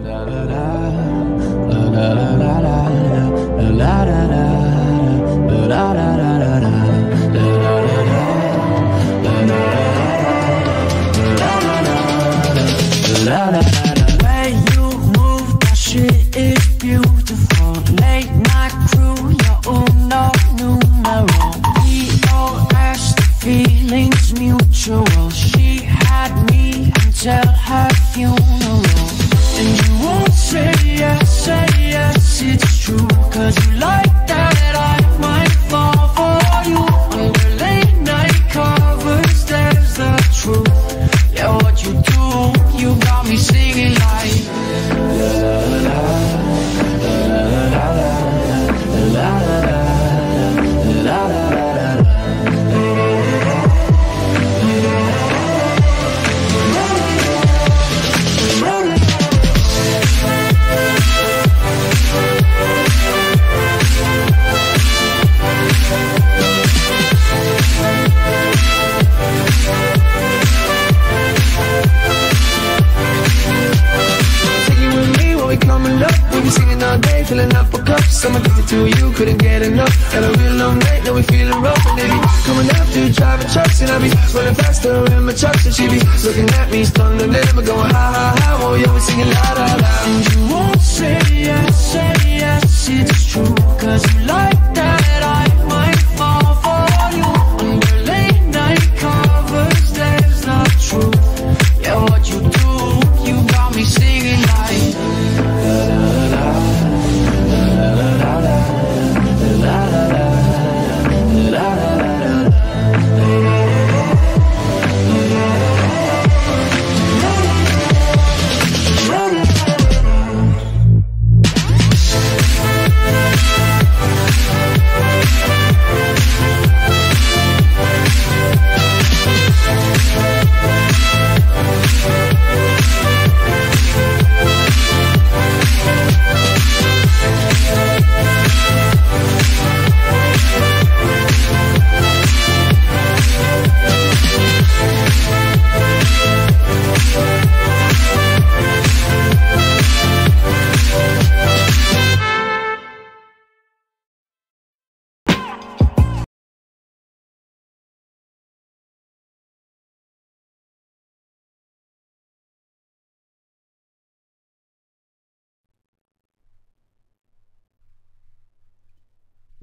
Way you move, that shit is beautiful. Late night crew, you're uno numero. POS, the feelings mutual. She had me until her funeral. And you won't say yes, it's true. Cause you like that I might fall for you. Under late night covers, there's the truth. Yeah, what you do, you got me singing like la la la la la la la la la. Filling up a cup, I'm addicted to you, couldn't get enough. Had a real long night, now we feeling rough. And they be coming after you, driving trucks. And I be running faster in my trucks. And she be looking at me, stunned and then I'm going ha ha ha. Oh yeah, we singing la la la. And you won't say yes, it's true. Cause you like that I might fall for you. Under late night covers, there's the truth. Yeah, what you do, you got me singing like la la la.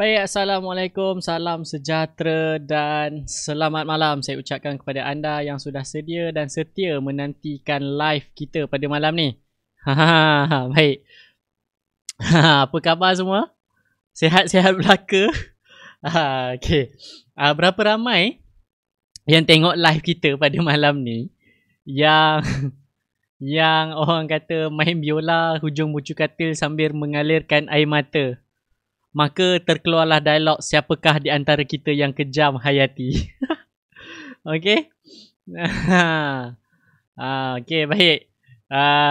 Baik, Assalamualaikum, salam sejahtera dan selamat malam saya ucapkan kepada anda yang sudah sedia dan setia menantikan live kita pada malam ni. Baik. Apa khabar semua? Sihat-sihat belaka? Okay. Berapa ramai yang tengok live kita pada malam ni yang orang kata main biola hujung bucu katil sambil mengalirkan air mata? Maka terkeluarlah dialog, siapakah di antara kita yang kejam hayati? Okay? Okay, baik.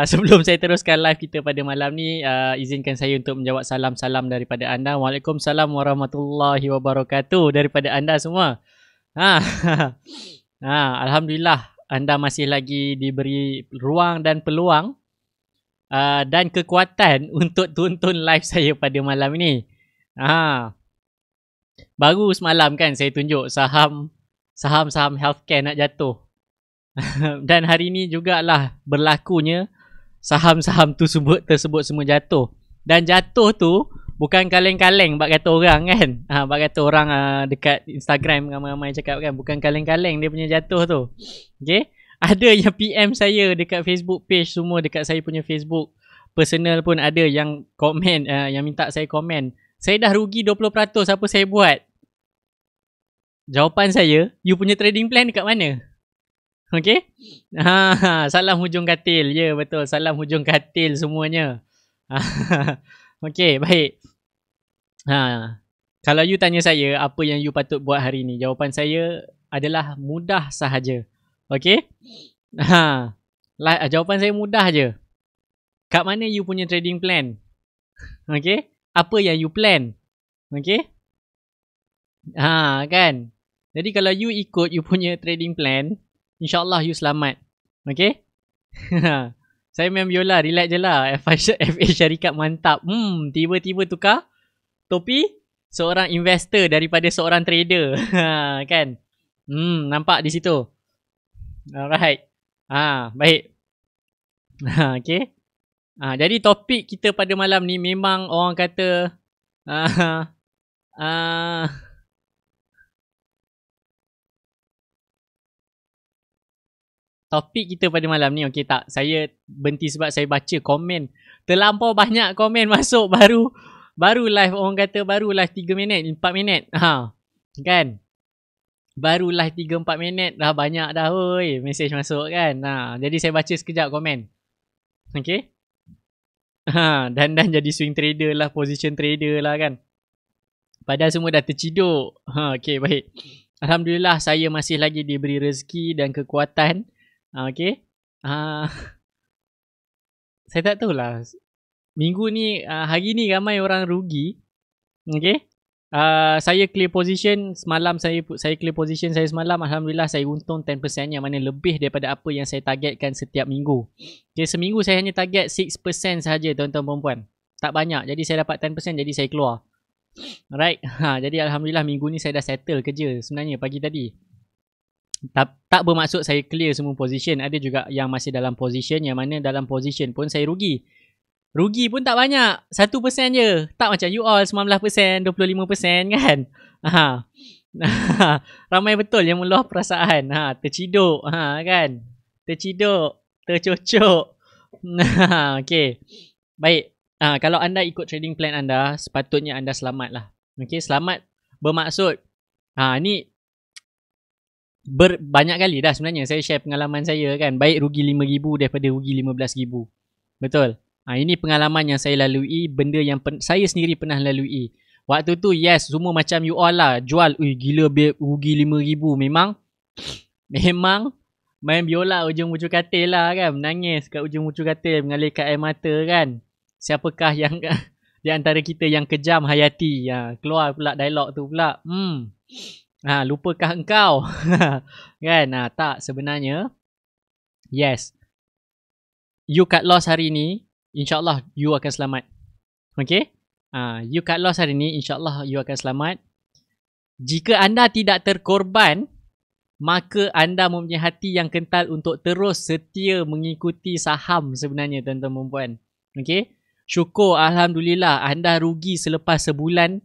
Sebelum saya teruskan live kita pada malam ni, izinkan saya untuk menjawab salam-salam daripada anda. Waalaikumsalam warahmatullahi wabarakatuh daripada anda semua. Alhamdulillah, anda masih lagi diberi ruang dan peluang dan kekuatan untuk tonton live saya pada malam ini. Baru semalam kan saya tunjuk saham healthcare nak jatuh. Dan hari ni jugalah berlakunya saham-saham tersebut semua jatuh. Dan jatuh tu bukan kaleng-kaleng bak kata orang kan. Bak kata orang dekat Instagram ramai-ramai cakap kan, bukan kaleng-kaleng dia punya jatuh tu. Okay? Ada yang PM saya dekat Facebook page semua, dekat saya punya Facebook personal pun ada yang komen, yang minta saya komen. Saya dah rugi 20%, apa saya buat? Jawapan saya, you punya trading plan dekat mana? Okay? Salam hujung katil. Ya, betul. Salam hujung katil semuanya. Okay, baik. Kalau you tanya saya, apa yang you patut buat hari ni? Jawapan saya adalah mudah sahaja. Okay? Jawapan saya mudah je. Kat mana you punya trading plan? Okay? Apa yang you plan? Okay? Kan? Jadi kalau you ikut you punya trading plan, InsyaAllah you selamat. Okay? Saya main biola, relax je lah. FA syarikat mantap. Tiba-tiba tukar topi seorang investor daripada seorang trader. Kan? Nampak di situ. Alright. Baik. Okay. Jadi topik kita pada malam ni memang orang kata topik kita pada malam ni, okey tak? Saya berhenti sebab saya baca komen. Terlampau banyak komen masuk baru live, orang kata baru live 3 minit, 4 minit. Kan? Baru live 3-4 minit dah banyak dah mesej masuk kan. Jadi saya baca sekejap komen. Okey. Dan jadi swing trader lah, position trader lah kan. Padahal semua dah terciduk. Okey, baik. Alhamdulillah saya masih lagi diberi rezeki dan kekuatan. Okay. Saya tak tahulah. Minggu ni, hari ni ramai orang rugi. Okay. Saya clear position semalam, saya clear position saya semalam. Alhamdulillah saya untung 10%, yang mana lebih daripada apa yang saya targetkan setiap minggu. Okay, seminggu saya hanya target 6% sahaja tuan-tuan perempuan. Tak banyak. Jadi saya dapat 10%, jadi saya keluar. Alright. Jadi Alhamdulillah minggu ni saya dah settle kerja sebenarnya pagi tadi. Tak bermaksud saya clear semua position. Ada juga yang masih dalam position, yang mana dalam position pun saya rugi. Rugi pun tak banyak, 1% je. Tak macam you all 19%, 25% kan. Ramai betul yang meluah perasaan. Terciduk kan. Terciduk, tercocok. Okay. Baik. Kalau anda ikut trading plan anda, sepatutnya anda selamat lah. Okay, selamat bermaksud ni banyak kali dah sebenarnya saya share pengalaman saya kan. Baik rugi RM5,000 daripada rugi RM15,000. Betul. Ini pengalaman yang saya lalui, benda yang saya sendiri pernah lalui. Waktu tu yes, semua macam you all lah. Jual, gila babe, rugi RM5,000. Memang main biola ujung katil lah kan. Menangis kat ujung katil, mengalirkan air mata kan. Siapakah yang di antara kita yang kejam hayati? Keluar pula dialog tu pula. Lupakah engkau? Kan? Tak, sebenarnya yes, you cut loss hari ni, InsyaAllah you akan selamat. Okay? You cut loss hari ni, InsyaAllah you akan selamat. Jika anda tidak terkorban, maka anda mempunyai hati yang kental untuk terus setia mengikuti saham sebenarnya tuan-tuan dan puan. Okay? Syukur, Alhamdulillah anda rugi selepas sebulan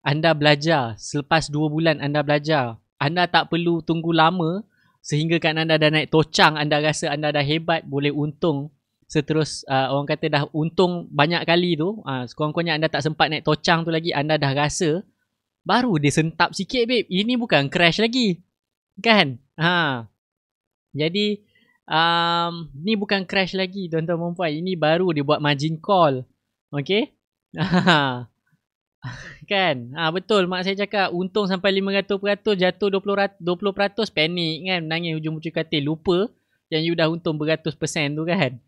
anda belajar. Selepas 2 bulan anda belajar. Anda tak perlu tunggu lama sehingga kan anda dah naik tocang, anda rasa anda dah hebat, boleh untung seterus. Orang kata dah untung banyak kali tu. Sekurang-kurangnya anda tak sempat naik tocang tu lagi, anda dah rasa. Baru dia sentap sikit babe. Ini bukan crash lagi. Kan? Jadi ni bukan crash lagi tuan-tuan dan puan. Ini baru dia buat margin call. Okay? Kan? Betul mak saya cakap untung sampai 500%, jatuh 20%, panik kan, menangis hujung katil, lupa yang you dah untung beratus persen tu kan.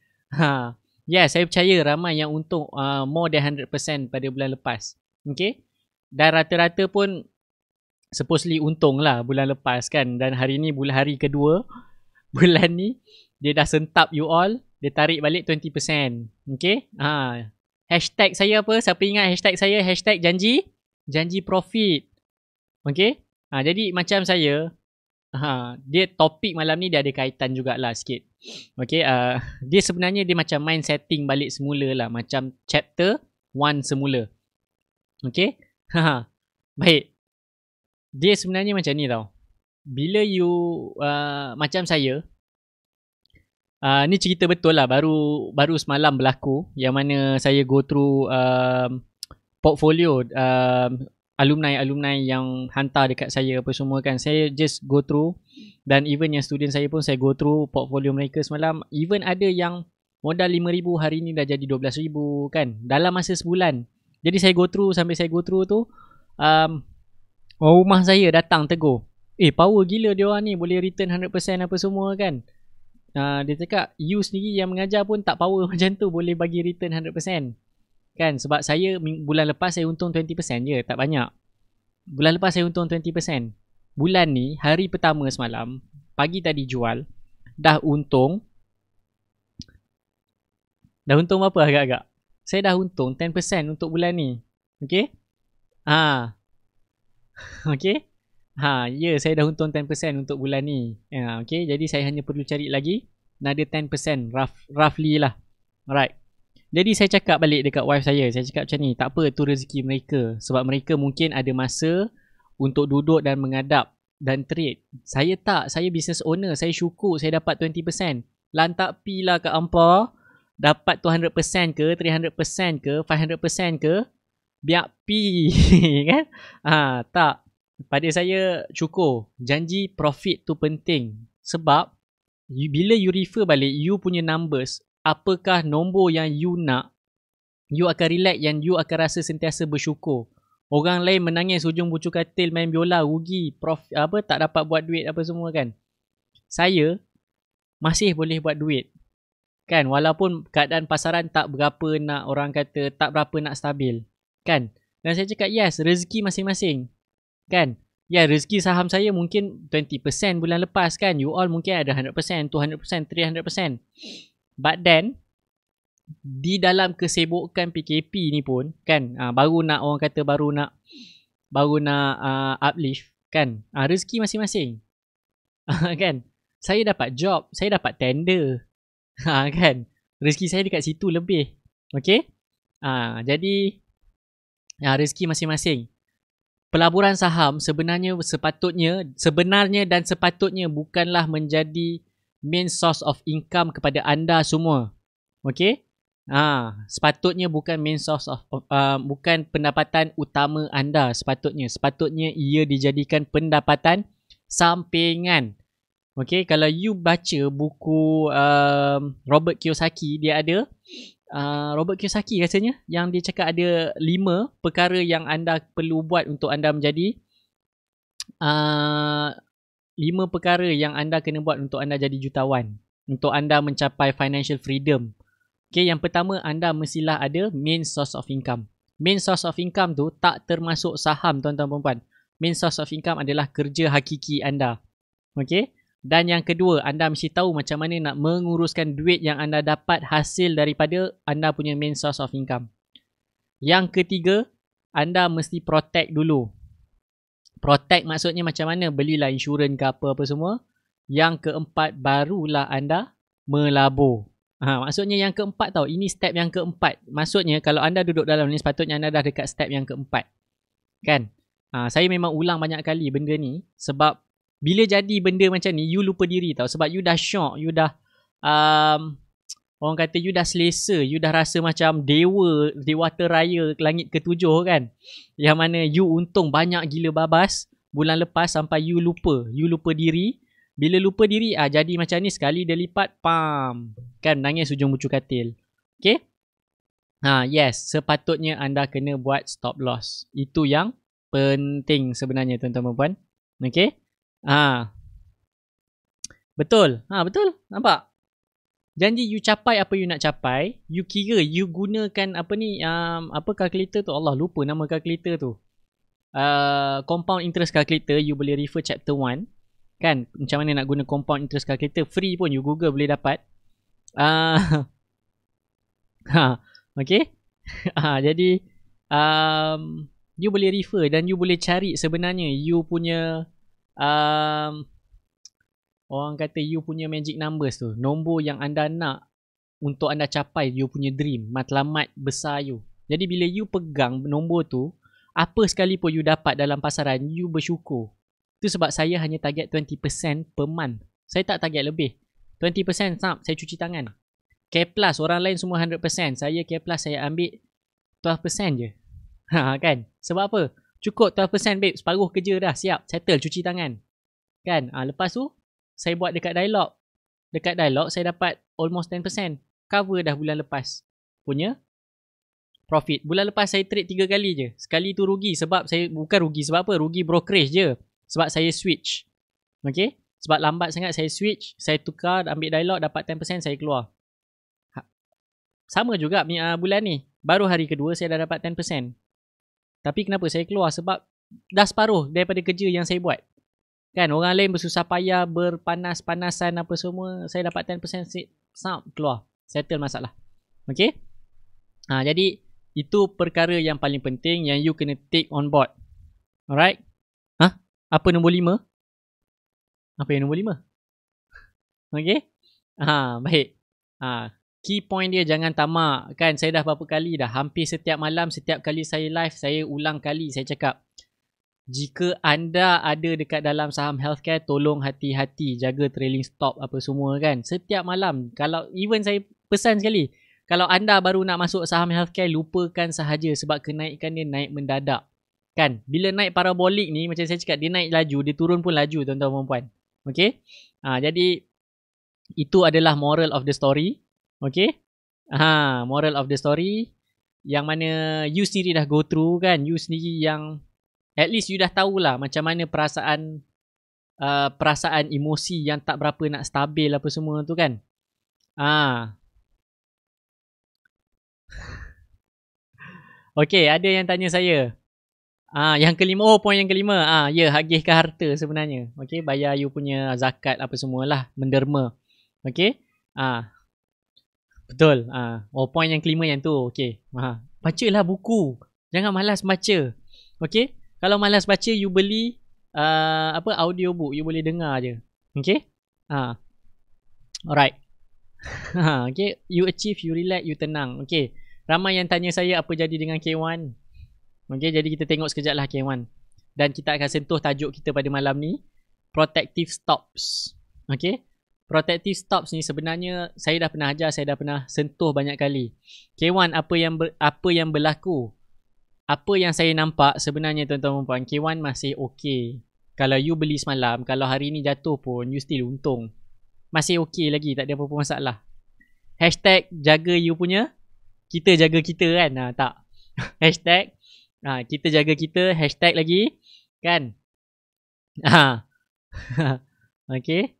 Saya percaya ramai yang untung more than 100% pada bulan lepas. Okay? Dan rata-rata pun supposedly untung lah bulan lepas kan. Dan hari ni hari kedua bulan ni dia dah sentap you all, dia tarik balik 20%. Okay? Hashtag saya apa? Siapa ingat hashtag saya? Hashtag janji profit. Okay? Jadi macam saya, dia topik malam ni dia ada kaitan jugalah sikit. Okay? Dia sebenarnya dia macam mind setting balik semula lah. Macam chapter 1 semula. Okay? Baik. Dia sebenarnya macam ni tau. Bila you macam saya, ni cerita betul lah, baru semalam berlaku, yang mana saya go through portfolio alumni yang hantar dekat saya apa semua kan. Saya just go through, dan even yang student saya pun saya go through portfolio mereka semalam. Even ada yang modal RM5,000 hari ni dah jadi RM12,000 kan, dalam masa sebulan. Jadi saya go through, sampai saya go through tu orang rumah saya datang tegur, power gila dia orang ni, boleh return 100% apa semua kan. Dia cakap you sendiri yang mengajar pun tak power macam tu, boleh bagi return 100% kan. Sebab saya bulan lepas saya untung 20% je, tak banyak. Bulan lepas saya untung 20%. Bulan ni hari pertama semalam, pagi tadi jual, dah untung Dah untung berapa agak-agak? Saya dah untung 10% untuk bulan ni. Okay? Okay? Ya, saya dah untung 10% untuk bulan ni. Okay, jadi saya hanya perlu cari lagi another 10%, roughly lah. Alright. Jadi saya cakap balik dekat wife saya cakap macam ni, tak apa, tu rezeki mereka. Sebab mereka mungkin ada masa untuk duduk dan mengadap dan trade. Saya tak, saya business owner, saya syukur saya dapat 20%. Lantak pi lah kat hampa, dapat 200% ke, 300% ke, 500% ke, biar pi kan? Tak. Pada saya cukup. Janji profit tu penting. Sebab bila you refer balik you punya numbers, apakah nombor yang you nak, you akan relax dan you akan rasa sentiasa bersyukur. Orang lain menangis hujung bucu katil, main biola, rugi, tak dapat buat duit apa semua kan. Saya masih boleh buat duit. Kan, walaupun keadaan pasaran tak berapa nak, orang kata tak berapa nak stabil. Kan? Dan saya cakap yes, rezeki masing-masing. Kan? Ya, rezeki saham saya mungkin 20% bulan lepas kan. You all mungkin ada 100%, 200%, 300%. But then, di dalam kesibukan PKP ni pun, kan, baru nak orang kata baru nak uplift, kan. Rezeki masing-masing. Kan? Saya dapat job, saya dapat tender. Kan? Rezeki saya dekat situ lebih. Okay? Jadi, rezeki masing-masing. Pelaburan saham sebenarnya bukanlah menjadi main source of income kepada anda semua. Okay? Sepatutnya bukan main source of bukan pendapatan utama anda. Sepatutnya ia dijadikan pendapatan sampingan. Okay, kalau you baca buku Robert Kiyosaki, dia ada Robert Kiyosaki rasanya yang dia cakap ada 5 perkara yang anda perlu buat untuk anda menjadi 5 perkara yang anda kena buat untuk anda jadi jutawan, untuk anda mencapai financial freedom. Okay, yang pertama, anda mestilah ada main source of income. Main source of income tu tak termasuk saham, tuan-tuan perempuan. Main source of income adalah kerja hakiki anda. Okay. Dan yang kedua, anda mesti tahu macam mana nak menguruskan duit yang anda dapat hasil daripada anda punya main source of income. Yang ketiga, anda mesti protect dulu. Protect maksudnya macam mana? Belilah insurans ke apa-apa semua. Yang keempat, barulah anda melabur. Maksudnya yang keempat tau. Ini step yang keempat. Maksudnya kalau anda duduk dalam ni, sepatutnya anda dah dekat step yang keempat. Kan? Saya memang ulang banyak kali benda ni. Sebab bila jadi benda macam ni, you lupa diri tau. Sebab you dah shock, you dah orang kata you dah selesa, you dah rasa macam dewata raya langit ketujuh kan. Yang mana you untung banyak gila babas bulan lepas sampai you lupa diri. Bila lupa diri, jadi macam ni sekali dia lipat, pam. Kan, nangis hujung bucu katil. Okay? Yes, sepatutnya anda kena buat stop loss. Itu yang penting sebenarnya, tuan-tuan puan. Okay? Betul. Betul. Nampak? Janji you capai apa you nak capai, you kira, you gunakan apa ni, apa calculator tu, Allah lupa nama calculator tu. Compound interest calculator, you boleh refer chapter 1. Kan, macam mana nak guna compound interest calculator, free pun, you Google boleh dapat. Okay. Jadi, you boleh refer dan you boleh cari sebenarnya you punya orang kata you punya magic numbers tu, nombor yang anda nak untuk anda capai you punya dream, matlamat besar you. Jadi bila you pegang nombor tu, apa sekalipun you dapat dalam pasaran, you bersyukur. Itu sebab saya hanya target 20% per month. Saya tak target lebih. 20% saya cuci tangan. K plus orang lain semua 100%, saya K plus saya ambil 12% je. Kan? Sebab apa? Cukup 12% babe, separuh kerja dah siap, settle, cuci tangan. Kan? Lepas tu saya buat dekat dialog. Dekat dialog saya dapat almost 10%. Cover dah bulan lepas punya profit. Bulan lepas saya trade 3 kali je. Sekali tu rugi sebab saya, bukan rugi sebab apa? Rugi brokerage je. Sebab saya switch. Okay? Sebab lambat sangat saya switch, saya tukar, ambil dialog, dapat 10%, saya keluar. Sama juga bulan ni. Baru hari kedua saya dah dapat 10%. Tapi kenapa saya keluar? Sebab dah separuh daripada kerja yang saya buat. Kan, orang lain bersusah payah, berpanas-panasan apa semua, saya dapat 10%, keluar. Settle masalah. Okay. Jadi itu perkara yang paling penting yang you kena take on board. Alright. Apa nombor 5? Apa yang nombor 5? Okay. Baik. Key point dia jangan tamak. Kan saya dah berapa kali dah. Hampir setiap malam, setiap kali saya live, saya ulang kali saya cakap. Jika anda ada dekat dalam saham healthcare, tolong hati-hati. Jaga trailing stop apa semua kan. Setiap malam. Kalau even saya pesan sekali. Kalau anda baru nak masuk saham healthcare, lupakan sahaja. Sebab kenaikan dia naik mendadak. Kan? Bila naik parabolik ni, macam saya cakap, dia naik laju, dia turun pun laju tuan-tuan dan puan. Okay. Jadi itu adalah moral of the story. Okay. Moral of the story. Yang mana you sendiri dah go through kan. You sendiri yang at least you dah tahulah macam mana perasaan emosi yang tak berapa nak stabil apa semua tu kan. Okay, ada yang tanya saya. Yang kelima, point yang kelima. Ya, hagihkan harta sebenarnya. Okay, bayar you punya zakat apa semualah, menderma. Okay. Betul. Point yang kelima yang tu. Okay. Bacalah buku. Jangan malas baca. Okay. Kalau malas baca, you beli audio book. You boleh dengar je. Okay. Alright. Okay. You achieve, you relax, you tenang. Okay. Ramai yang tanya saya apa jadi dengan K1. Okay. Jadi kita tengok sekejap lah K1. Dan kita akan sentuh tajuk kita pada malam ni. Protective stops. Okay. Protective stops ni sebenarnya saya dah pernah ajar, saya dah pernah sentuh banyak kali. K1, apa yang berlaku? Apa yang saya nampak sebenarnya tuan-tuan dan puan, K1 masih okey. Kalau you beli semalam, kalau hari ni jatuh pun you still untung. Masih okey lagi, tak ada apa-apa masalah. Hashtag jaga you punya, kita jaga kita kan? Tak. Hashtag kita jaga kita, hashtag lagi kan? Okay.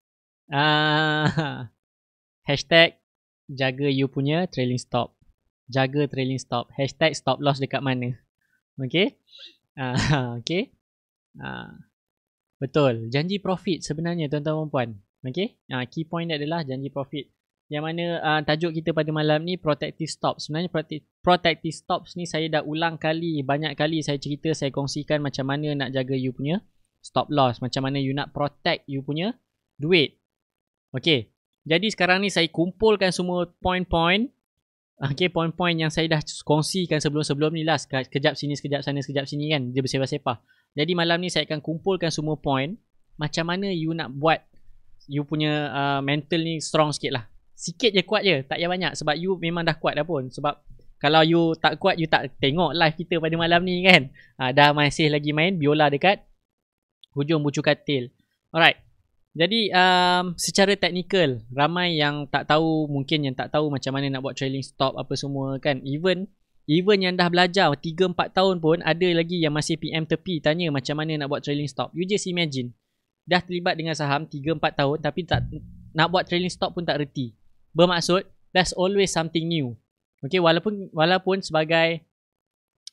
Hashtag jaga you punya trailing stop. Jaga trailing stop. Hashtag stop loss dekat mana. Okay. Okay. Betul. Janji profit sebenarnya tuan-tuan dan puan. Okay. Key point dia adalah janji profit. Yang mana tajuk kita pada malam ni protective stop. Sebenarnya protective stops ni saya dah ulang kali. Banyak kali saya cerita, saya kongsikan macam mana nak jaga you punya stop loss. Macam mana you nak protect you punya duit. Okay. Jadi sekarang ni saya kumpulkan semua point-point. Okay, point-point yang saya dah kongsikan sebelum-sebelum ni lah. Sekejap sini, sekejap sana, sekejap sini kan. Dia bersepah-sepah. Jadi malam ni saya akan kumpulkan semua point. Macam mana you nak buat you punya mental ni strong sikit lah. Sikit je, kuat je. Tak payah banyak. Sebab you memang dah kuat dah pun. Sebab kalau you tak kuat, you tak tengok live kita pada malam ni kan. Dah masih lagi main biola dekat hujung bucu katil. Alright. Jadi secara teknikal, ramai yang tak tahu, mungkin yang tak tahu macam mana nak buat trailing stop apa semua kan. Even yang dah belajar 3-4 tahun pun ada lagi yang masih PM tepi tanya macam mana nak buat trailing stop. You just imagine, dah terlibat dengan saham 3-4 tahun tapi tak nak buat trailing stop pun tak reti. Bermaksud there's always something new. Okay, walaupun sebagai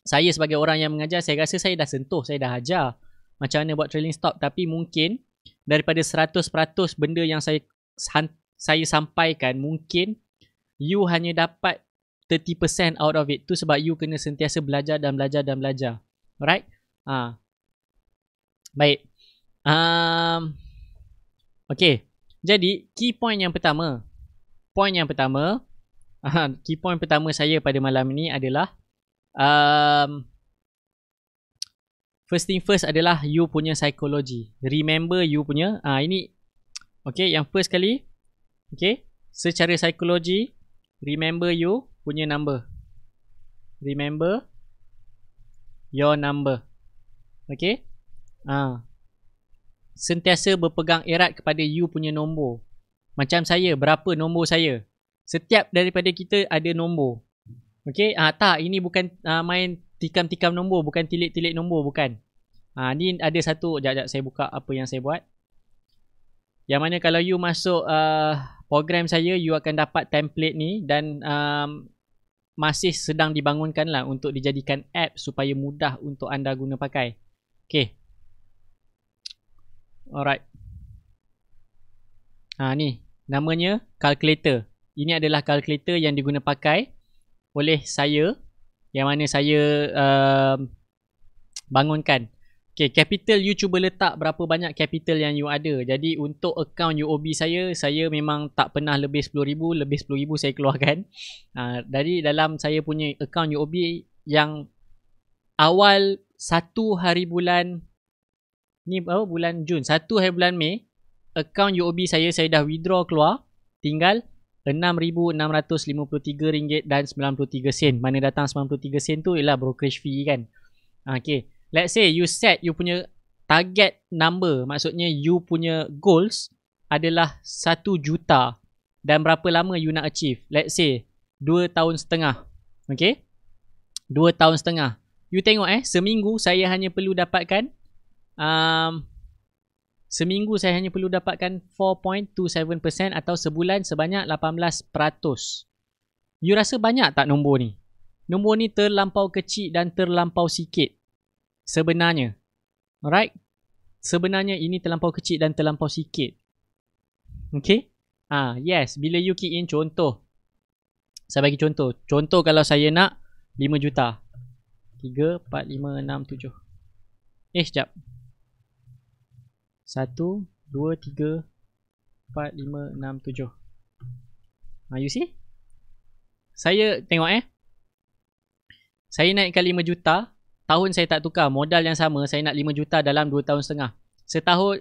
saya sebagai orang yang mengajar, saya rasa saya dah sentuh, saya dah ajar macam mana buat trailing stop, tapi mungkin daripada 100% benda yang saya sampaikan, mungkin you hanya dapat 30% out of it. Tu sebab you kena sentiasa belajar dan belajar dan belajar. Alright? Baik. Okay. Jadi, key point yang pertama. Key point pertama saya pada malam ini adalah first thing first adalah you punya psikologi. Remember you punya ini. Okay, yang first kali. Okay, secara psikologi, remember you punya number. Remember your number. Okay. Sentiasa berpegang erat kepada you punya nombor. Macam saya, berapa nombor saya? Setiap daripada kita ada nombor. Okay, tak, ini bukan main tikam-tikam nombor, bukan tilik-tilik nombor, bukan. Ni ada satu, sekejap saya buka apa yang saya buat. Yang mana kalau you masuk program saya, you akan dapat template ni dan masih sedang dibangunkan lah untuk dijadikan app supaya mudah untuk anda guna pakai. Okay. Alright. Ni namanya calculator. Ini adalah calculator yang diguna pakai oleh saya, yang mana saya bangunkan. Okay, capital you cuba letak berapa banyak capital yang you ada. Jadi untuk account UOB saya memang tak pernah lebih 10,000. Lebih 10,000 saya keluarkan. Dari dalam saya punya account UOB yang awal 1 hari bulan ni bulan Jun, 1 hari bulan Mei, account UOB saya dah withdraw keluar tinggal RM6,653.93. Mana datang 93 sen tu ialah brokerage fee kan. Okay, let's say you set you punya target number, maksudnya you punya goals adalah 1 juta dan berapa lama you nak achieve. Let's say 2 tahun setengah. Okay, 2 tahun setengah. You tengok seminggu saya hanya perlu dapatkan 4.27% atau sebulan sebanyak 18%. You rasa banyak tak nombor ni? Nombor ni terlampau kecil dan terlampau sikit sebenarnya. Alright? Sebenarnya ini terlampau kecil dan terlampau sikit. Okay? Yes, bila you key in contoh. Saya bagi contoh. Contoh kalau saya nak 5 juta. 3, 4, 5, 6, 7. Sekejap. 1, 2, 3, 4, 5, 6, 7. You see? Saya tengok saya naikkan 5 juta. Tahun saya tak tukar. Modal yang sama. Saya nak 5 juta dalam 2 tahun setengah.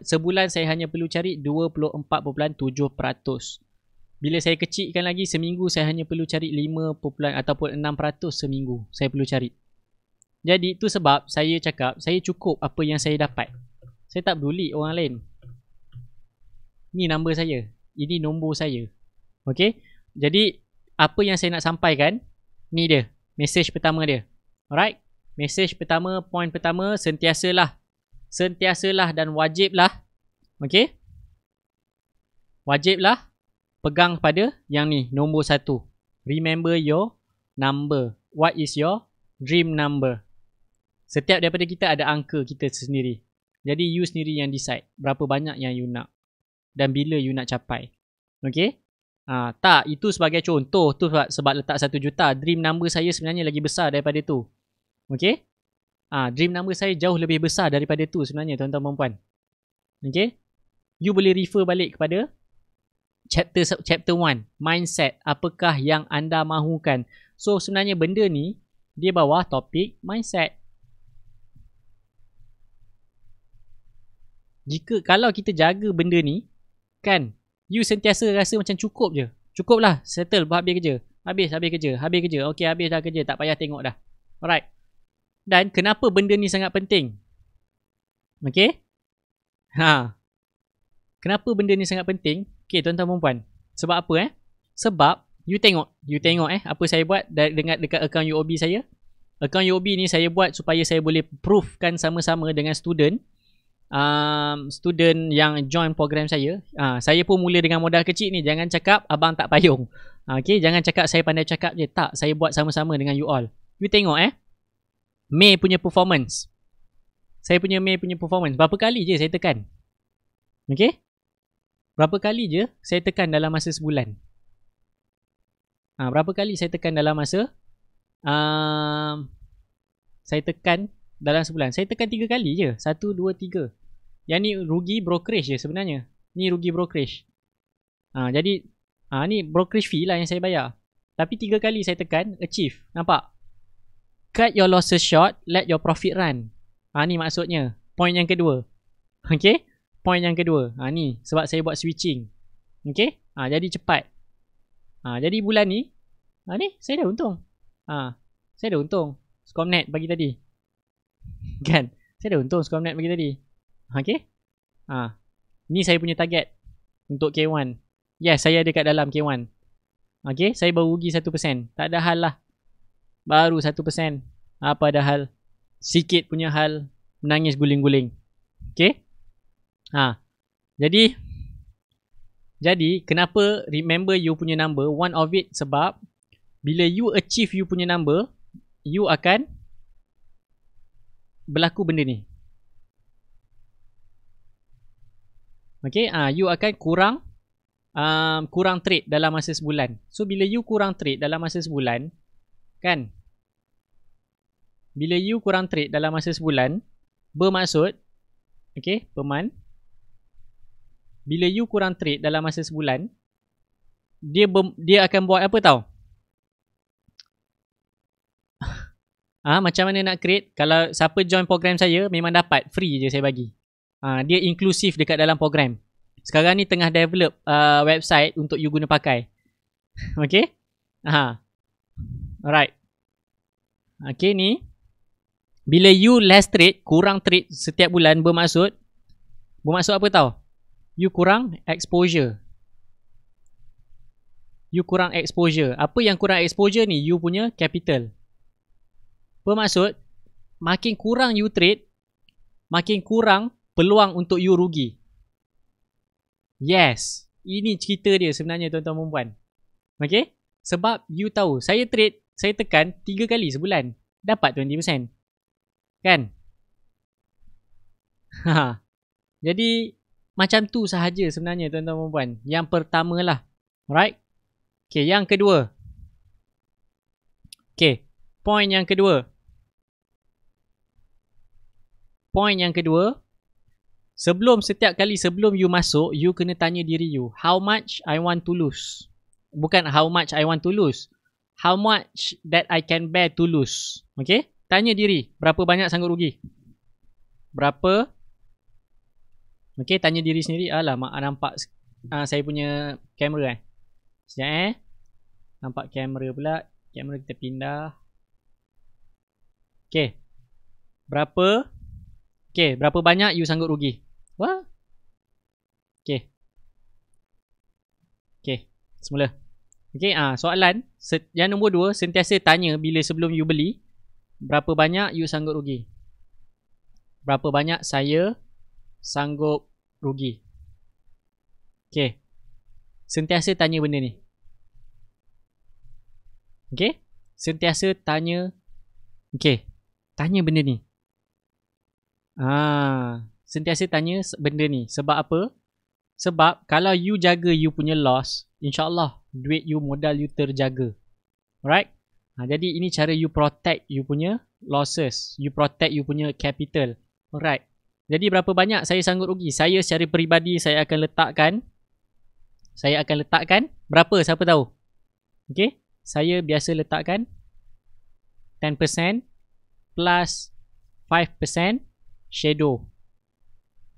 Sebulan saya hanya perlu cari 24.7%. Bila saya kecilkan lagi, seminggu saya hanya perlu cari 5 ataupun 6% seminggu. Saya perlu cari. Jadi itu sebab saya cakap saya cukup apa yang saya dapat. Saya tak peduli orang lain. Ni nombor saya. Ini nombor saya. Okay. Jadi apa yang saya nak sampaikan, ni dia. Mesej pertama dia. Alright. Mesej pertama, point pertama, sentiasalah dan wajiblah. Okay. Wajiblah pegang pada yang ni. Nombor 1. Remember your number. What is your dream number? Setiap daripada kita ada angka kita sendiri. Jadi you sendiri yang decide berapa banyak yang you nak dan bila you nak capai. Okay? Tak, itu sebagai contoh tu sebab letak 1 juta. Dream number saya sebenarnya lagi besar daripada tu. Okay? Dream number saya jauh lebih besar daripada tu sebenarnya tuan-tuan dan puan. Okay? You boleh refer balik kepada chapter 1, mindset. Apakah yang anda mahukan? So sebenarnya benda ni dia bawah topik mindset. Kalau kita jaga benda ni, kan, you sentiasa rasa macam cukup je. Cukup lah, settle, habis kerja. Habis kerja. Okay, habis dah kerja, tak payah tengok dah. Alright. Dan kenapa benda ni sangat penting? Okay. Kenapa benda ni sangat penting? Okay, tuan-tuan dan puan. Sebab apa Sebab, you tengok apa saya buat dekat akaun UOB saya. Akaun UOB ni saya buat supaya saya boleh proofkan sama-sama dengan student yang join program saya. Saya pun mula dengan modal kecil ni. Jangan cakap abang tak payung. Okay, jangan cakap saya pandai cakap je. Tak, saya buat sama-sama dengan you all. You tengok Mei punya performance. Saya punya Mei punya performance. Berapa kali je saya tekan? Okay, berapa kali je saya tekan dalam masa sebulan? Berapa kali saya tekan dalam masa saya tekan dalam sebulan? Saya tekan 3 kali je. 1, 2, 3. Yang ni rugi brokerage je sebenarnya. Ni rugi brokerage. Jadi ni brokerage fee lah yang saya bayar. Tapi 3 kali saya tekan, achieve. Nampak? Cut your losses short, let your profit run. Ni maksudnya. Point yang kedua. Okay? Point yang kedua. Ni sebab saya buat switching. Okay? Jadi cepat. Jadi bulan ni, ni saya dah untung. Saya dah untung. Scomnet pagi tadi. Kan? Saya dah untung Scomnet pagi tadi. Okay? Ni saya punya target untuk K1. Yes, saya ada kat dalam K1. Okay? Saya baru rugi 1%. Tak ada hal lah. Baru 1%. Apa ada hal? Sikit punya hal. Menangis guling-guling. Okay? Jadi kenapa remember you punya number? One of it sebab bila you achieve you punya number, you akan berlaku benda ni. Okay, you akan kurang trade dalam masa sebulan. So bila you kurang trade dalam masa sebulan, Kan? Bila you kurang trade dalam masa sebulan, bermaksud, okay, per month, bila you kurang trade dalam masa sebulan, dia akan buat apa tau? Macam mana nak create? Kalau siapa join program saya, memang dapat. Free je saya bagi. Dia inklusif dekat dalam program. Sekarang ni tengah develop website untuk you guna pakai. Okay? Alright. Okay ni. Bila you less trade, kurang trade setiap bulan, bermaksud apa tau? You kurang exposure. You kurang exposure. Apa yang kurang exposure ni? You punya capital. Bermaksud, makin kurang you trade, makin kurang peluang untuk you rugi. Yes. Ini cerita dia sebenarnya tuan-tuan dan puan. Okay? Sebab you tahu, saya trade, saya tekan 3 kali sebulan. Dapat 20%. Kan? Jadi, macam tu sahaja sebenarnya tuan-tuan dan puan. Yang pertama lah. Alright? Okay, yang kedua. Okay, point yang kedua. Point yang kedua. Setiap kali sebelum you masuk, you kena tanya diri you, how much I want to lose? Bukan how much I want to lose. How much that I can bear to lose. Okay? Tanya diri, berapa banyak sanggup rugi? Berapa? Okay, tanya diri sendiri. Alamak, nampak saya punya kamera Sekejap nampak kamera pula. Kamera kita pindah. Okay. Berapa banyak you sanggup rugi? Wah. Okay. Semula. Okay, soalan yang nombor 2, sentiasa tanya bila sebelum you beli, berapa banyak you sanggup rugi? Berapa banyak saya sanggup rugi? Okay. Sentiasa tanya benda ni. Okay? Sentiasa tanya. Okay. Tanya benda ni. Sentiasa tanya benda ni. Sebab apa? Sebab kalau you jaga you punya loss, InsyaAllah duit you, modal you terjaga. Alright? Jadi ini cara you protect you punya losses. You protect you punya capital. Alright? Jadi berapa banyak saya sanggup rugi? Saya secara peribadi saya akan letakkan berapa, siapa tahu? Okay? Saya biasa letakkan 10% plus 5% shadow.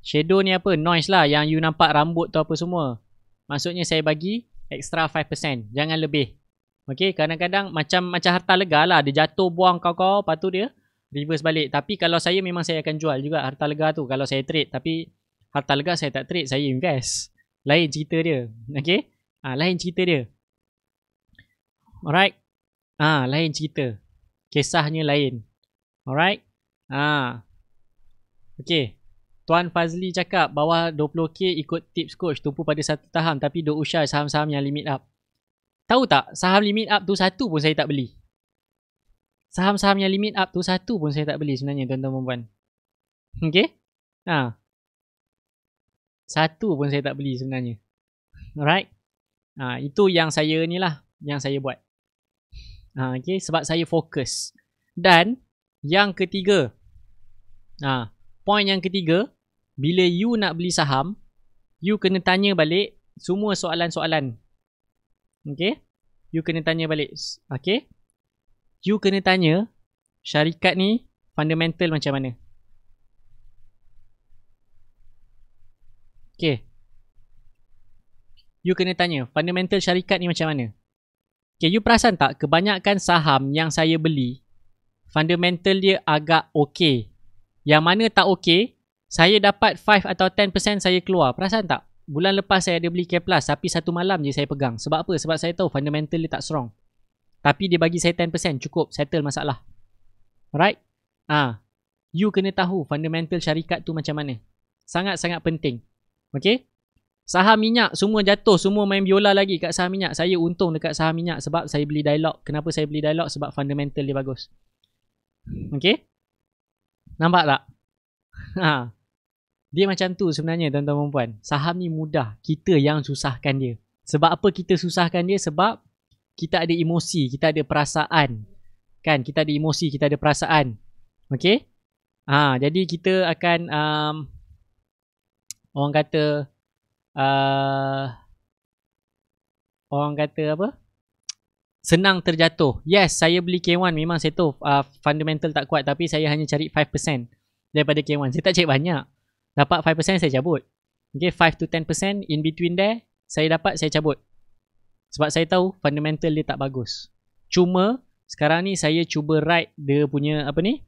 Shadow ni apa? Noise lah, yang you nampak rambut tu apa semua. Maksudnya saya bagi extra 5%. Jangan lebih. Okay? Kadang-kadang macam harta lega lah. Dia jatuh buang kau-kau, lepas tu dia reverse balik. Tapi kalau saya memang saya akan jual juga harta lega tu kalau saya trade. Tapi harta lega saya tak trade, saya invest. Lain cerita dia. Okay? Lain cerita dia. Alright? Lain cerita. Kisahnya lain. Alright? Okay. Tuan Fazli cakap bawah 20k ikut tips coach, tumpu pada satu saham tapi duk usah saham-saham yang limit up. Tahu tak? Saham limit up tu satu pun saya tak beli. Saham-saham yang limit up tu satu pun saya tak beli sebenarnya tuan-tuan dan puan. Okay? Satu pun saya tak beli sebenarnya. Alright? Itu yang saya ni lah, yang saya buat. Okay? Sebab saya fokus. Dan yang ketiga. Point yang ketiga, bila you nak beli saham, you kena tanya balik semua soalan-soalan. Okay? You kena tanya balik. Okay? You kena tanya syarikat ni fundamental macam mana. Okay. You kena tanya fundamental syarikat ni macam mana. Okay, you perasan tak kebanyakan saham yang saya beli, fundamental dia agak okay. Yang mana tak okay, saya dapat 5 atau 10% saya keluar. Perasan tak? Bulan lepas saya ada beli K+, tapi satu malam je saya pegang. Sebab apa? Sebab saya tahu fundamental dia tak strong. Tapi dia bagi saya 10%, cukup settle masalah. Alright? You kena tahu fundamental syarikat tu macam mana. Sangat-sangat penting. Okay? Saham minyak semua jatuh, semua main biola lagi kat saham minyak. Saya untung dekat saham minyak sebab saya beli Dialog. Kenapa saya beli Dialog? Sebab fundamental dia bagus. Okay? Nampak tak? Dia macam tu sebenarnya tuan-tuan dan puan. Saham ni mudah. Kita yang susahkan dia. Sebab apa kita susahkan dia? Sebab kita ada emosi, kita ada perasaan. Kan, kita ada emosi, kita ada perasaan. Okay. Jadi kita akan orang kata apa? Senang terjatuh. Yes, saya beli K1 memang saya tahu fundamental tak kuat, tapi saya hanya cari 5% daripada K1. Saya tak cari banyak. Dapat 5% saya cabut. Okay, 5 to 10% in between there saya dapat, saya cabut. Sebab saya tahu fundamental dia tak bagus. Cuma sekarang ni saya cuba write dia punya apa ni?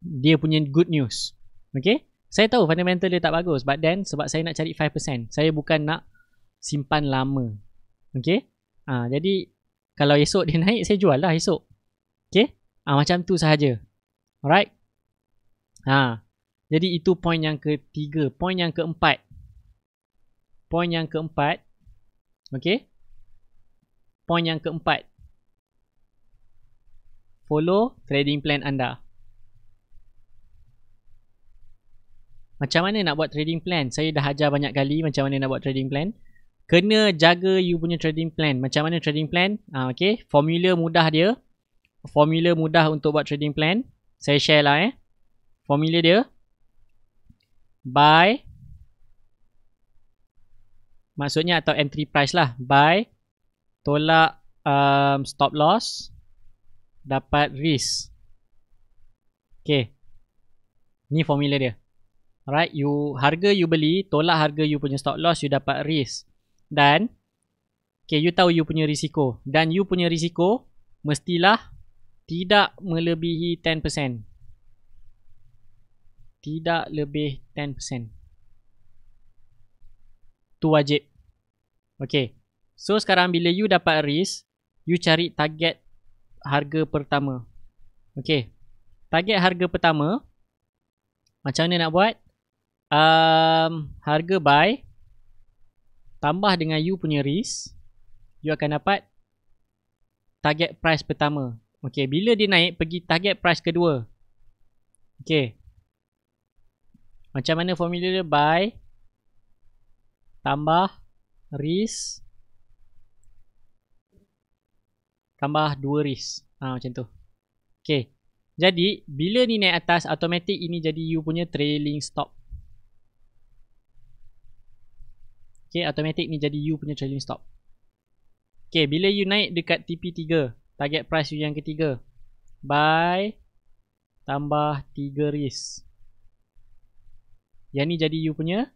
Dia punya good news. Okay? Saya tahu fundamental dia tak bagus, but then sebab saya nak cari 5%. Saya bukan nak simpan lama. Okay? Jadi kalau esok dia naik, saya jual lah esok. Okay? Macam tu sahaja. Alright? Jadi itu point yang ketiga. Point yang keempat. Okay? Point yang keempat. Follow trading plan anda. Macam mana nak buat trading plan? Saya dah ajar banyak kali macam mana nak buat trading plan. Kena jaga you punya trading plan. Macam mana trading plan? Okay. Formula mudah dia. Formula mudah untuk buat trading plan. Saya share lah Formula dia. Buy. Maksudnya atau entry price lah. Buy. Tolak stop loss. Dapat risk. Okay. Ni formula dia. Alright. Harga you beli. Tolak harga you punya stop loss. You dapat risk. Dan okay, you tahu you punya risiko. Dan you punya risiko mestilah tidak melebihi 10%. Tidak lebih 10%. Tu wajib. Okay. So sekarang bila you dapat risk, you cari target harga pertama. Okay. Target harga pertama, macam mana nak buat? Harga buy tambah dengan you punya risk, you akan dapat target price pertama. Okay, bila dia naik, pergi target price kedua. Okay. Macam mana formula dia? Buy tambah risk tambah 2 risk. Macam tu. Okay. Jadi, bila ni naik atas, automatic ini jadi you punya trailing stop. Okay, automatic ni jadi you punya trailing stop. Okay, bila you naik dekat TP3, target price you yang ketiga, buy tambah 3 risk. Yang ni jadi you punya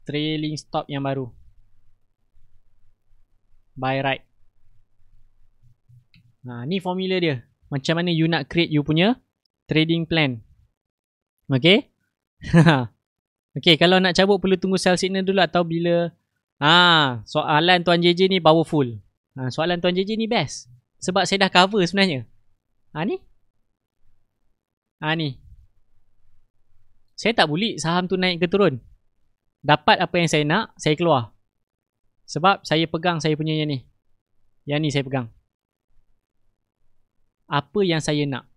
trailing stop yang baru. Buy right. Ni formula dia. Macam mana you nak create you punya trading plan. Okay. Okay, kalau nak cabut perlu tunggu sell signal dulu atau bila soalan Tuan JJ ni powerful. Soalan Tuan JJ ni best. Sebab saya dah cover sebenarnya. Ni. Ni. Saya tak buli saham tu naik ke turun. Dapat apa yang saya nak, saya keluar. Sebab saya pegang saya punya yang ni. Yang ni saya pegang. Apa yang saya nak.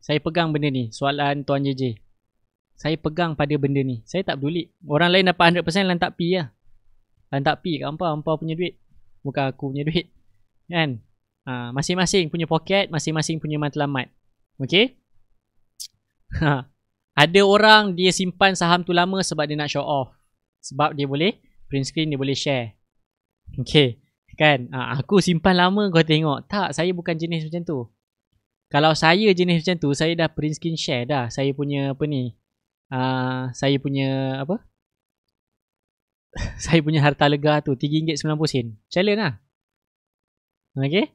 Saya pegang benda ni. Soalan Tuan JJ. Saya pegang pada benda ni. Saya tak peduli. Orang lain dapat 100% lantak pi lah. Lantak pi kat hampa punya duit. Bukan aku punya duit. Kan? Masing-masing punya poket, masing-masing punya matlamat. Okay? Ada orang dia simpan saham tu lama sebab dia nak show off. Sebab dia boleh print screen, dia boleh share. Okay? Kan? Aku simpan lama kau tengok. Tak, saya bukan jenis macam tu. Kalau saya jenis macam tu, saya dah print screen share dah. Saya punya apa ni? Saya punya apa? Saya punya harta lega tu RM3.90. Challenge lah. Okay?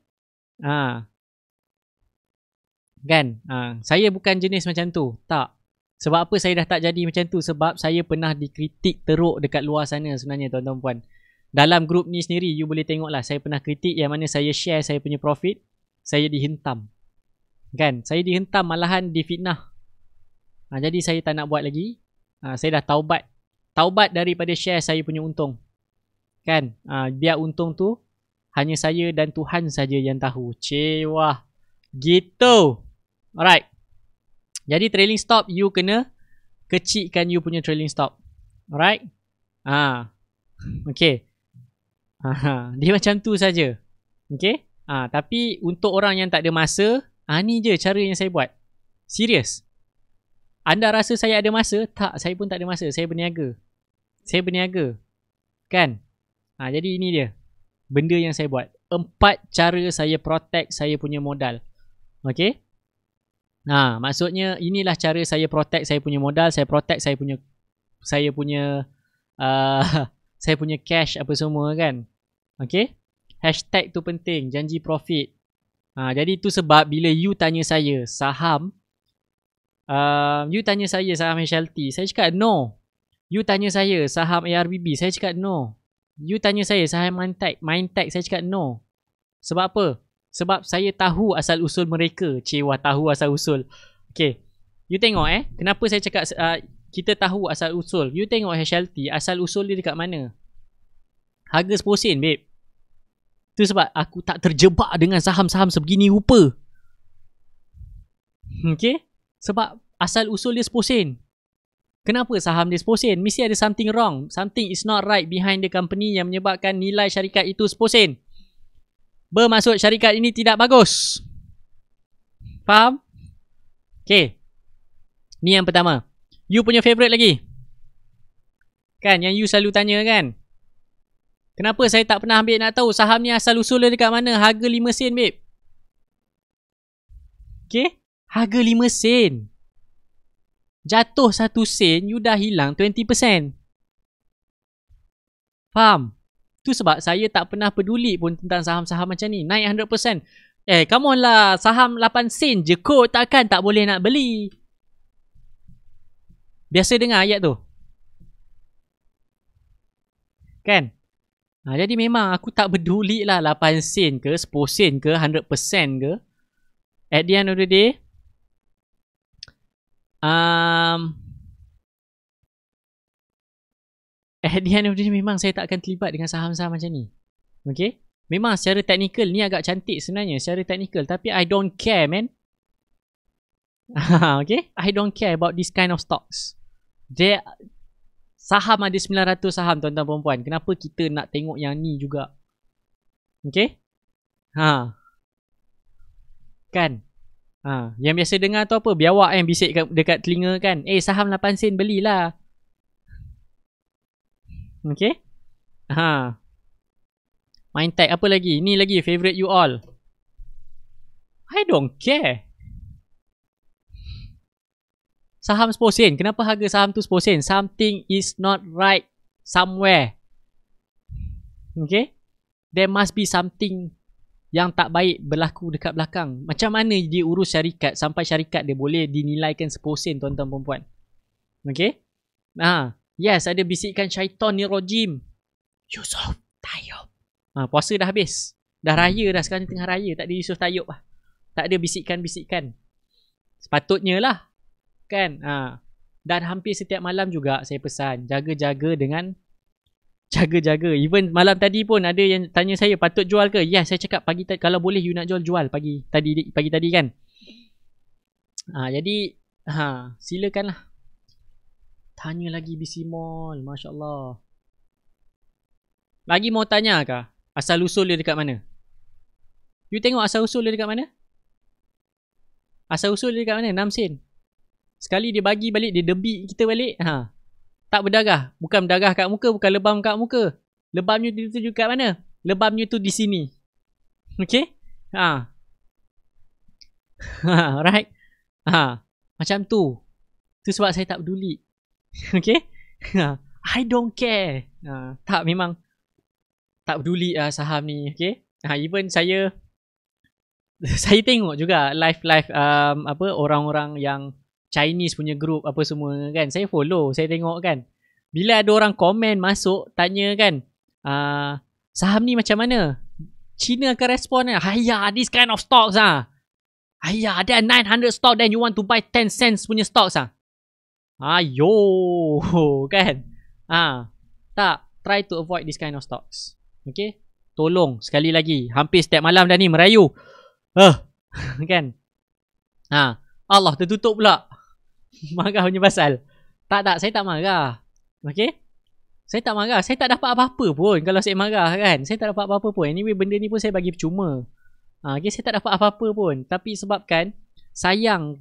Kan? Saya bukan jenis macam tu. Tak. Sebab apa saya dah tak jadi macam tu? Sebab saya pernah dikritik teruk dekat luar sana sebenarnya tuan-tuan puan. Dalam grup ni sendiri, you boleh tengok lah. Saya pernah kritik yang mana saya share saya punya profit. Saya dihentam. Kan? Saya dihentam malahan difitnah. Jadi saya tak nak buat lagi. Saya dah taubat. Taubat daripada share saya punya untung. Kan? Biar untung tu hanya saya dan Tuhan saja yang tahu. Cewah. Gitu. Alright. Jadi trailing stop you kena kecilkan you punya trailing stop. Alright. Okay. Dia macam tu saja. Okay. Tapi untuk orang yang tak ada masa, ni je cara yang saya buat. Serius. Anda rasa saya ada masa? Tak, saya pun tak ada masa. Saya berniaga. Kan? Jadi ini dia benda yang saya buat. 4 cara saya protect saya punya modal. Okay? Maksudnya inilah cara saya protect saya punya modal. Saya protect saya punya saya punya cash apa semua kan. Okay? Hashtag tu penting. Janji profit. Jadi tu sebab bila you tanya saya saham saham HLT, saya cakap no. You tanya saya saham ARBB, saya cakap no. You tanya saya saham Mindtech, saya cakap no. Sebab apa? Sebab saya tahu asal usul mereka. Tahu asal usul. Okay. You tengok kenapa saya cakap kita tahu asal usul. You tengok HLT, asal usul dia dekat mana? Harga 10 sen, babe. Tu sebab aku tak terjebak dengan saham-saham sebegini rupa. Okay? Sebab asal usul dia 10 sen. Kenapa saham dia 10 sen? Mesti ada something wrong. Something is not right behind the company yang menyebabkan nilai syarikat itu 10 sen. Bermaksud syarikat ini tidak bagus. Faham? Okay. Ni yang pertama. You punya favourite lagi. Kan? Yang you selalu tanya kan? Kenapa saya tak pernah ambil nak tahu saham ni asal usul dia dekat mana? Harga 5 sen, babe. Okay? Harga 5 sen. Jatuh 1 sen, you dah hilang 20%. Faham? Tu sebab saya tak pernah peduli pun tentang saham-saham macam ni. Naik 100%. Come on lah. Saham 8 sen je kot. Takkan tak boleh nak beli. Biasa dengar ayat tu. Kan? Jadi memang aku tak peduli lah 8 sen ke, 10 sen ke, 100% ke. At the end of the day, at the end of the day memang saya tak akan terlibat dengan saham-saham macam ni. Okay? Memang secara teknikal ni agak cantik sebenarnya secara teknikal, tapi I don't care, man. Okay? I don't care about this kind of stocks. Saham ada 900 saham, tuan-tuan perempuan. Kenapa kita nak tengok yang ni juga? Okay? Kan? Yang biasa dengar tu apa? Biawak yang bisik dekat telinga kan. Saham 8 sen belilah. Okay? Mindtech apa lagi? Ni lagi favorite you all. I don't care. Saham 10 sen. Kenapa harga saham tu 10 sen? Something is not right somewhere. Okay? There must be something yang tak baik berlaku dekat belakang. Macam mana dia urus syarikat sampai syarikat dia boleh dinilaikan 10 sen, tuan-tuan perempuan. Okay? Yes, ada bisikan syaitan ni rojim. Yusuf Tayyub. Puasa dah habis. Dah raya dah, sekarang tengah raya. Tak ada Yusuf Tayyub lah. Tak ada bisikan-bisikan. Sepatutnya lah. Kan? Dan hampir setiap malam juga saya pesan. Jaga-jaga dengan jaga-jaga. Even malam tadi pun ada yang tanya saya patut jual ke? Ya, saya cakap pagi tadi kalau boleh you nak jual pagi tadi kan. Jadi silakanlah. Tanya lagi BC Mall, masya-Allah. Lagi mau tanya ke? Asal usul dia dekat mana? You tengok asal usul dia dekat mana? Asal usul dia dekat mana? 6 sen. Sekali dia bagi balik, dia debit kita balik. Tak berdarah. Bukan berdarah kat muka, bukan lebam kat muka. Lebamnya tu kat mana? Lebamnya tu di sini. Okay? Right? Macam tu. Tu sebab saya tak peduli. Okay? I don't care. Tak, memang tak peduli saham ni. Okay? Even saya tengok juga live orang-orang yang Chinese punya group apa semua kan. Saya follow, saya tengok kan. Bila ada orang komen masuk tanya kan, saham ni macam mana? China akan respon kan, "Haya, this kind of stocks Haya, ada 900 stock then you want to buy 10 cents punya stocks Ayo, kan? Tak, try to avoid this kind of stocks. Okay? Tolong sekali lagi, hampir setiap malam dah ni merayu. Kan? Allah tertutup pula. Marah punya pasal. Tak, saya tak marah. Okay? Saya tak marah. Saya tak dapat apa-apa pun kalau saya marah kan. Saya tak dapat apa-apa pun. Anyway, benda ni pun saya bagi percuma. Okay, saya tak dapat apa-apa pun. Tapi sebabkan sayang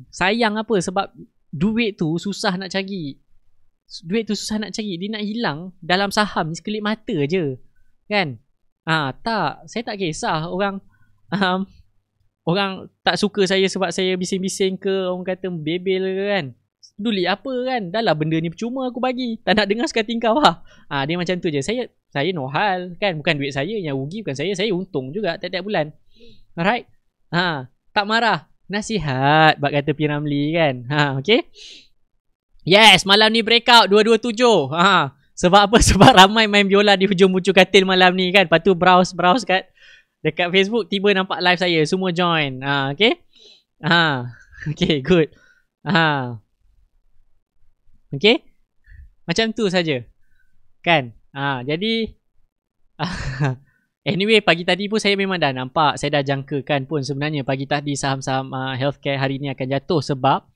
apa? Sebab duit tu susah nak cari. Dia nak hilang dalam saham ni sekelip mata je. Kan? Tak, saya tak kisah orang orang tak suka saya sebab saya bising-bising ke, orang kata bebel ke kan. Peduli apa kan? Dah lah benda ni percuma aku bagi. Tak nak dengar sekali tingkau lah. Dia macam tu je. Saya no hal kan. Bukan duit saya yang rugi, bukan saya. Saya untung juga tiap-tiap bulan. Alright? Tak marah. Nasihat bak kata P. Ramlee kan. Okay? Yes, malam ni breakout 227. Sebab apa? Sebab ramai main biola di hujung bucu katil malam ni kan. Lepas tu browse kat dekat Facebook, tiba nampak live saya. Semua join. Okay? Okay, good. Okay? Macam tu saja. Kan? Jadi anyway, pagi tadi pun saya memang dah nampak. Saya dah jangkakan pun sebenarnya pagi tadi saham-saham healthcare hari ni akan jatuh sebab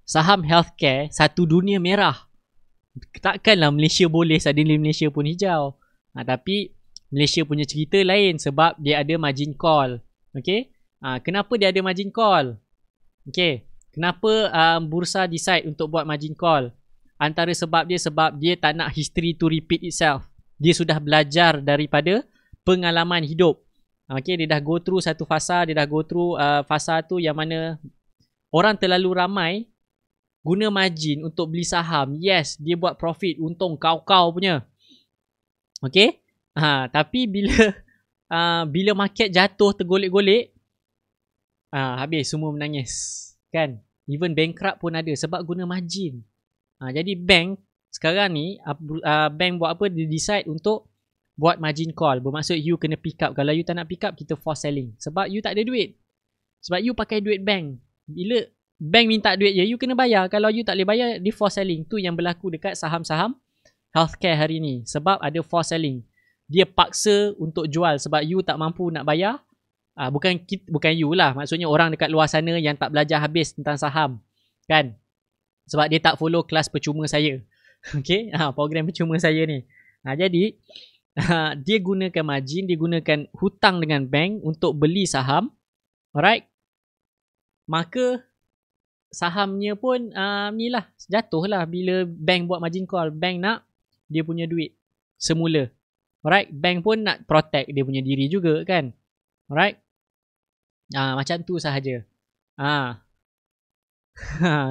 saham healthcare satu dunia merah. Takkanlah Malaysia boleh, suddenly Malaysia pun hijau. Tapi Malaysia punya cerita lain sebab dia ada margin call. Okay? Kenapa dia ada margin call? Okay. Kenapa bursa decide untuk buat margin call? Antara sebab dia tak nak history to repeat itself. Dia sudah belajar daripada pengalaman hidup. Okay, dia dah go through satu fasa, dia dah go through fasa tu yang mana orang terlalu ramai guna margin untuk beli saham. Yes, dia buat profit, untung kau-kau punya. Okay? Tapi bila market jatuh tergolek-golek, habis semua menangis. Kan? Even bankrupt pun ada sebab guna margin. Jadi bank sekarang ni, bank buat apa? Dia decide untuk buat margin call. Bermaksud you kena pick up. Kalau you tak nak pick up, kita force selling. Sebab you tak ada duit. Sebab you pakai duit bank. Bila bank minta duit je, you kena bayar. Kalau you tak boleh bayar, dia force selling. Tu yang berlaku dekat saham-saham healthcare hari ni. Sebab ada force selling. Dia paksa untuk jual sebab you tak mampu nak bayar. Bukan you lah. Maksudnya orang dekat luar sana yang tak belajar habis tentang saham. Kan? Sebab dia tak follow kelas percuma saya. Okay? Program percuma saya ni. Jadi, dia gunakan margin, dia gunakan hutang dengan bank untuk beli saham. Alright? Maka, sahamnya pun ni lah, jatuh lah bila bank buat margin call. Bank nak dia punya duit semula. Alright? Bank pun nak protect dia punya diri juga kan. Alright? Macam tu sahaja.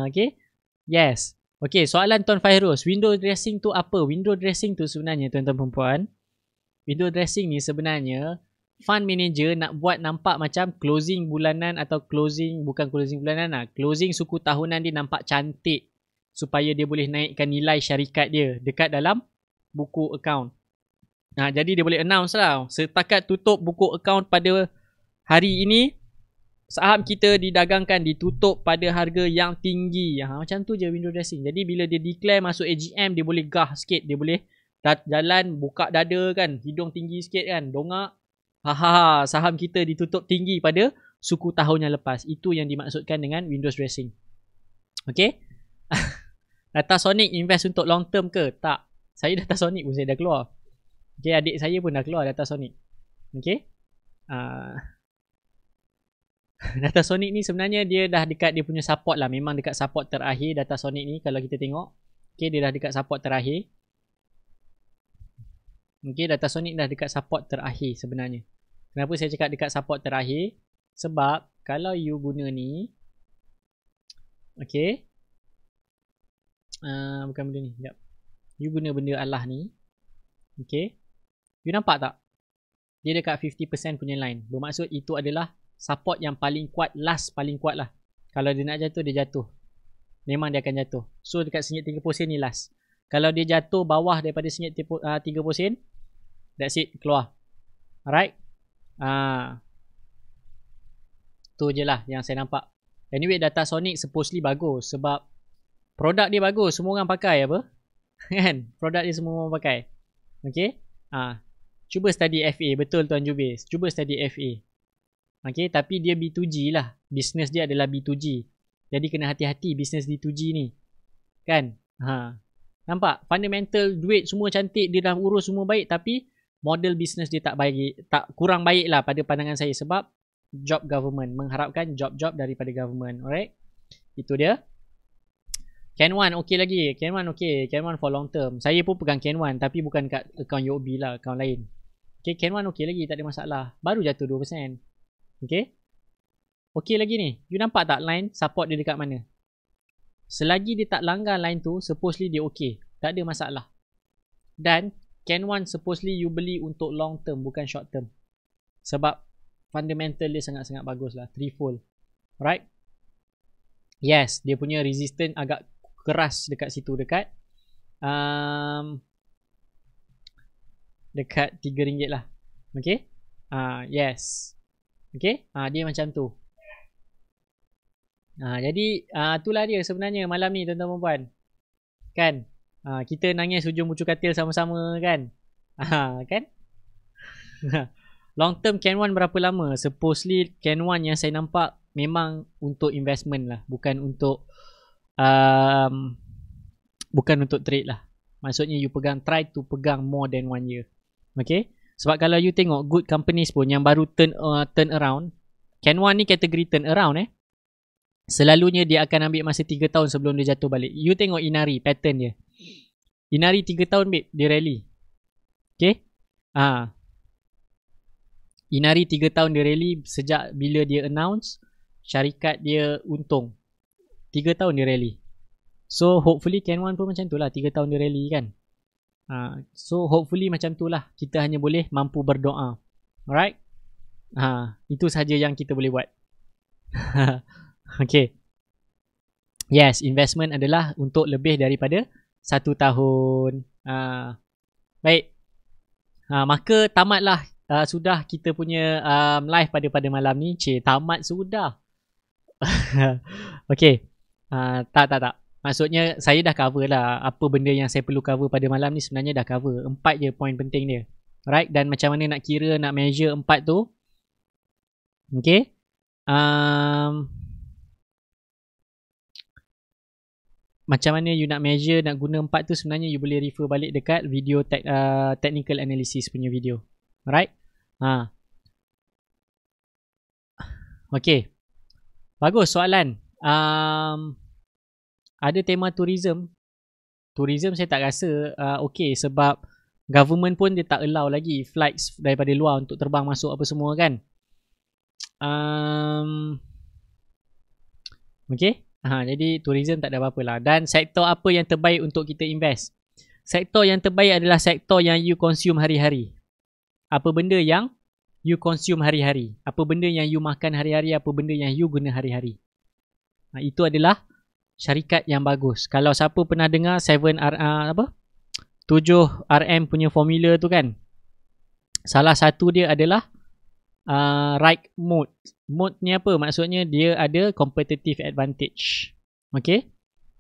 Okay? Yes. Okay, soalan Tuan Fairuz. Window dressing tu apa? Window dressing tu sebenarnya tuan-tuan perempuan, window dressing ni sebenarnya fund manager nak buat nampak macam closing bulanan atau closing bulanan lah. Closing suku tahunan dia nampak cantik supaya dia boleh naikkan nilai syarikat dia dekat dalam buku account. Jadi dia boleh announce lah. Setakat tutup buku account pada hari ini, saham kita didagangkan ditutup pada harga yang tinggi. Macam tu je window dressing. Jadi bila dia declare masuk AGM, dia boleh gah sikit. Dia boleh jalan buka dada kan. Hidung tinggi sikit kan. Dongak. Saham kita ditutup tinggi pada suku tahun yang lepas. Itu yang dimaksudkan dengan window dressing. Okay? Data Sonic invest untuk long term ke? Tak. Saya Data Sonic pun saya dah keluar. Okay, adik saya pun dah keluar Data Sonic. Okay? Data Sonic ni sebenarnya dia dah dekat dia punya support lah. Memang dekat support terakhir Data Sonic ni kalau kita tengok. Okay, dia dah dekat support terakhir. Okay, Data Sonic dah dekat support terakhir sebenarnya. Kenapa saya cakap dekat support terakhir? Sebab kalau you guna ni, okay, bukan benda ni, sekejap. You guna benda Allah ni, okay, you nampak tak? Dia dekat 50% punya line. Bermaksud itu adalah support yang paling kuat, last paling kuat lah. Kalau dia nak jatuh, dia jatuh. Memang dia akan jatuh. So dekat RM30 ni last. Kalau dia jatuh bawah daripada RM30, that's it, keluar. Alright? Tu je lah yang saya nampak. Anyway, Data Sonic supposedly bagus sebab produk dia bagus. Semua orang pakai apa? Kan? Produk dia semua orang pakai. Okay? Cuba study FA. Betul Tuan Jubis. Cuba study FA. Okay, tapi dia B2G lah. Bisnes dia adalah B2G. Jadi kena hati-hati bisnes B2G ni. Kan? Nampak? Fundamental, duit semua cantik. Dia dah urus semua baik. Tapi model bisnes dia tak baik. Kurang baik lah pada pandangan saya. Sebab job government, mengharapkan job-job daripada government. Alright, itu dia. Can One okey lagi. Can One okey. Can One for long term. Saya pun pegang Can One tapi bukan kat akaun UOB lah, akaun lain. Okay, Can One okey lagi, tak ada masalah. Baru jatuh 2%. Okay, okey lagi ni. You nampak tak line support dia dekat mana? Selagi dia tak langgar line tu, supposedly dia okey. Tak ada masalah. Dan Can One supposedly you beli untuk long term, bukan short term. Sebab fundamental dia sangat-sangat bagus lah. Threefold. Right? Yes, dia punya resistance agak keras dekat situ. Dekat dekat RM3 lah. Okay? Yes. Okay? Dia macam tu. Jadi itulah dia sebenarnya malam ni tuan-tuan dan puan. Kan? Kita nangis hujung bucu katil sama-sama kan? Kan? Long term Can One berapa lama? Supposedly Can One yang saya nampak memang untuk investment lah, bukan untuk trade lah. Maksudnya you try to pegang more than 1 year. Okay? Sebab kalau you tengok good companies pun yang baru turn around, Can One ni kategori turn around selalunya dia akan ambil masa 3 tahun sebelum dia jatuh balik. You tengok Inari pattern dia. Inari 3 tahun babe dia rally. Okay? Inari 3 tahun dia rally sejak bila dia announce syarikat dia untung. 3 tahun dia rally. So hopefully Can One pun macam tu lah, 3 tahun dia rally kan. So hopefully macam tu lah. Kita hanya boleh mampu berdoa. Alright? Itu sahaja yang kita boleh buat. Okay. Yes, investment adalah untuk lebih daripada 1 tahun. Baik. Maka tamatlah sudah kita punya live pada malam ni. Tamat sudah. Okay. Tak. Maksudnya saya dah cover lah apa benda yang saya perlu cover pada malam ni. Sebenarnya dah cover 4 je point penting dia. Alright. Dan macam mana nak kira, nak measure 4 tu. Okay. Macam mana you nak measure, nak guna 4 tu, sebenarnya you boleh refer balik dekat video technical analysis punya video. Alright. Okay. Bagus soalan. Ada tema tourism. Tourism saya tak rasa okay sebab government pun dia tak allow lagi flights daripada luar untuk terbang masuk apa semua kan. Okay. Jadi tourism tak ada apa-apa lah. Dan sektor apa yang terbaik untuk kita invest? Sektor yang terbaik adalah sektor yang you consume hari-hari. Apa benda yang you consume hari-hari? Apa benda yang you makan hari-hari? Apa benda yang you guna hari-hari? Itu adalah syarikat yang bagus. Kalau siapa pernah dengar 7RM punya formula tu kan, salah satu dia adalah right mode. Mode ni apa? Maksudnya dia ada competitive advantage. Okay?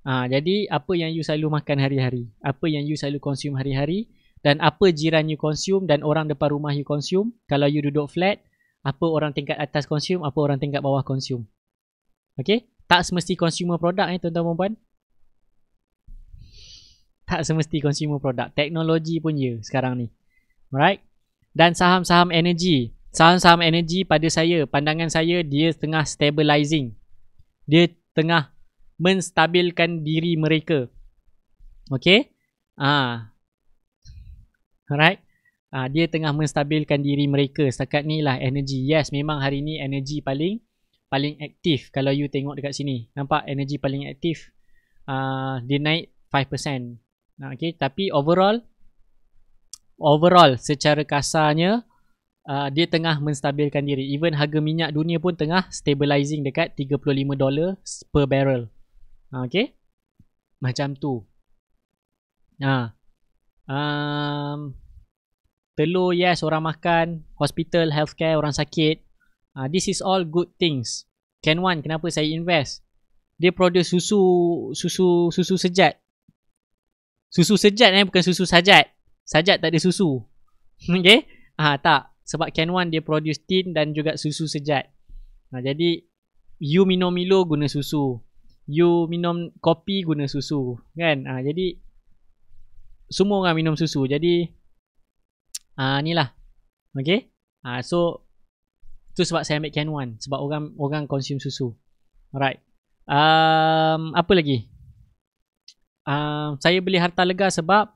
Jadi apa yang you selalu makan hari-hari, apa yang you selalu consume hari-hari, dan apa jiran you consume dan orang depan rumah you consume. Kalau you duduk flat, apa orang tingkat atas consume, apa orang tingkat bawah consume. Okay? Tak semesti consumer product tuan-tuan dan puan. Tak semesti consumer product. Teknologi pun ya sekarang ni. Alright? Dan saham-saham energy. Saham-saham energy pada saya, pandangan saya, dia tengah stabilizing. Dia tengah menstabilkan diri mereka. Okay? Alright? Dia tengah menstabilkan diri mereka. Setakat ni lah energy. Yes, memang hari ni energy paling aktif. Kalau you tengok dekat sini, nampak energy paling aktif. Dia naik 5%. Okay? Tapi overall secara kasarnya, dia tengah menstabilkan diri. Even harga minyak dunia pun tengah stabilizing dekat $35 per barrel. Okay? Macam tu. Telur, yes, orang makan. Hospital, healthcare, orang sakit. This is all good things. Can One, kenapa saya invest? Dia produce susu sejat. Susu sejat bukan susu sajat. Sajat tak ada susu. Okay? Tak. Sebab Can One dia produce tin dan juga susu sejat. Jadi you minum Milo guna susu, you minum kopi guna susu kan. Jadi semua orang minum susu. Jadi inilah. Okay. So Tu sebab saya ambil Can One, sebab orang consume susu. Alright. Apa lagi? Saya beli Harta Lega sebab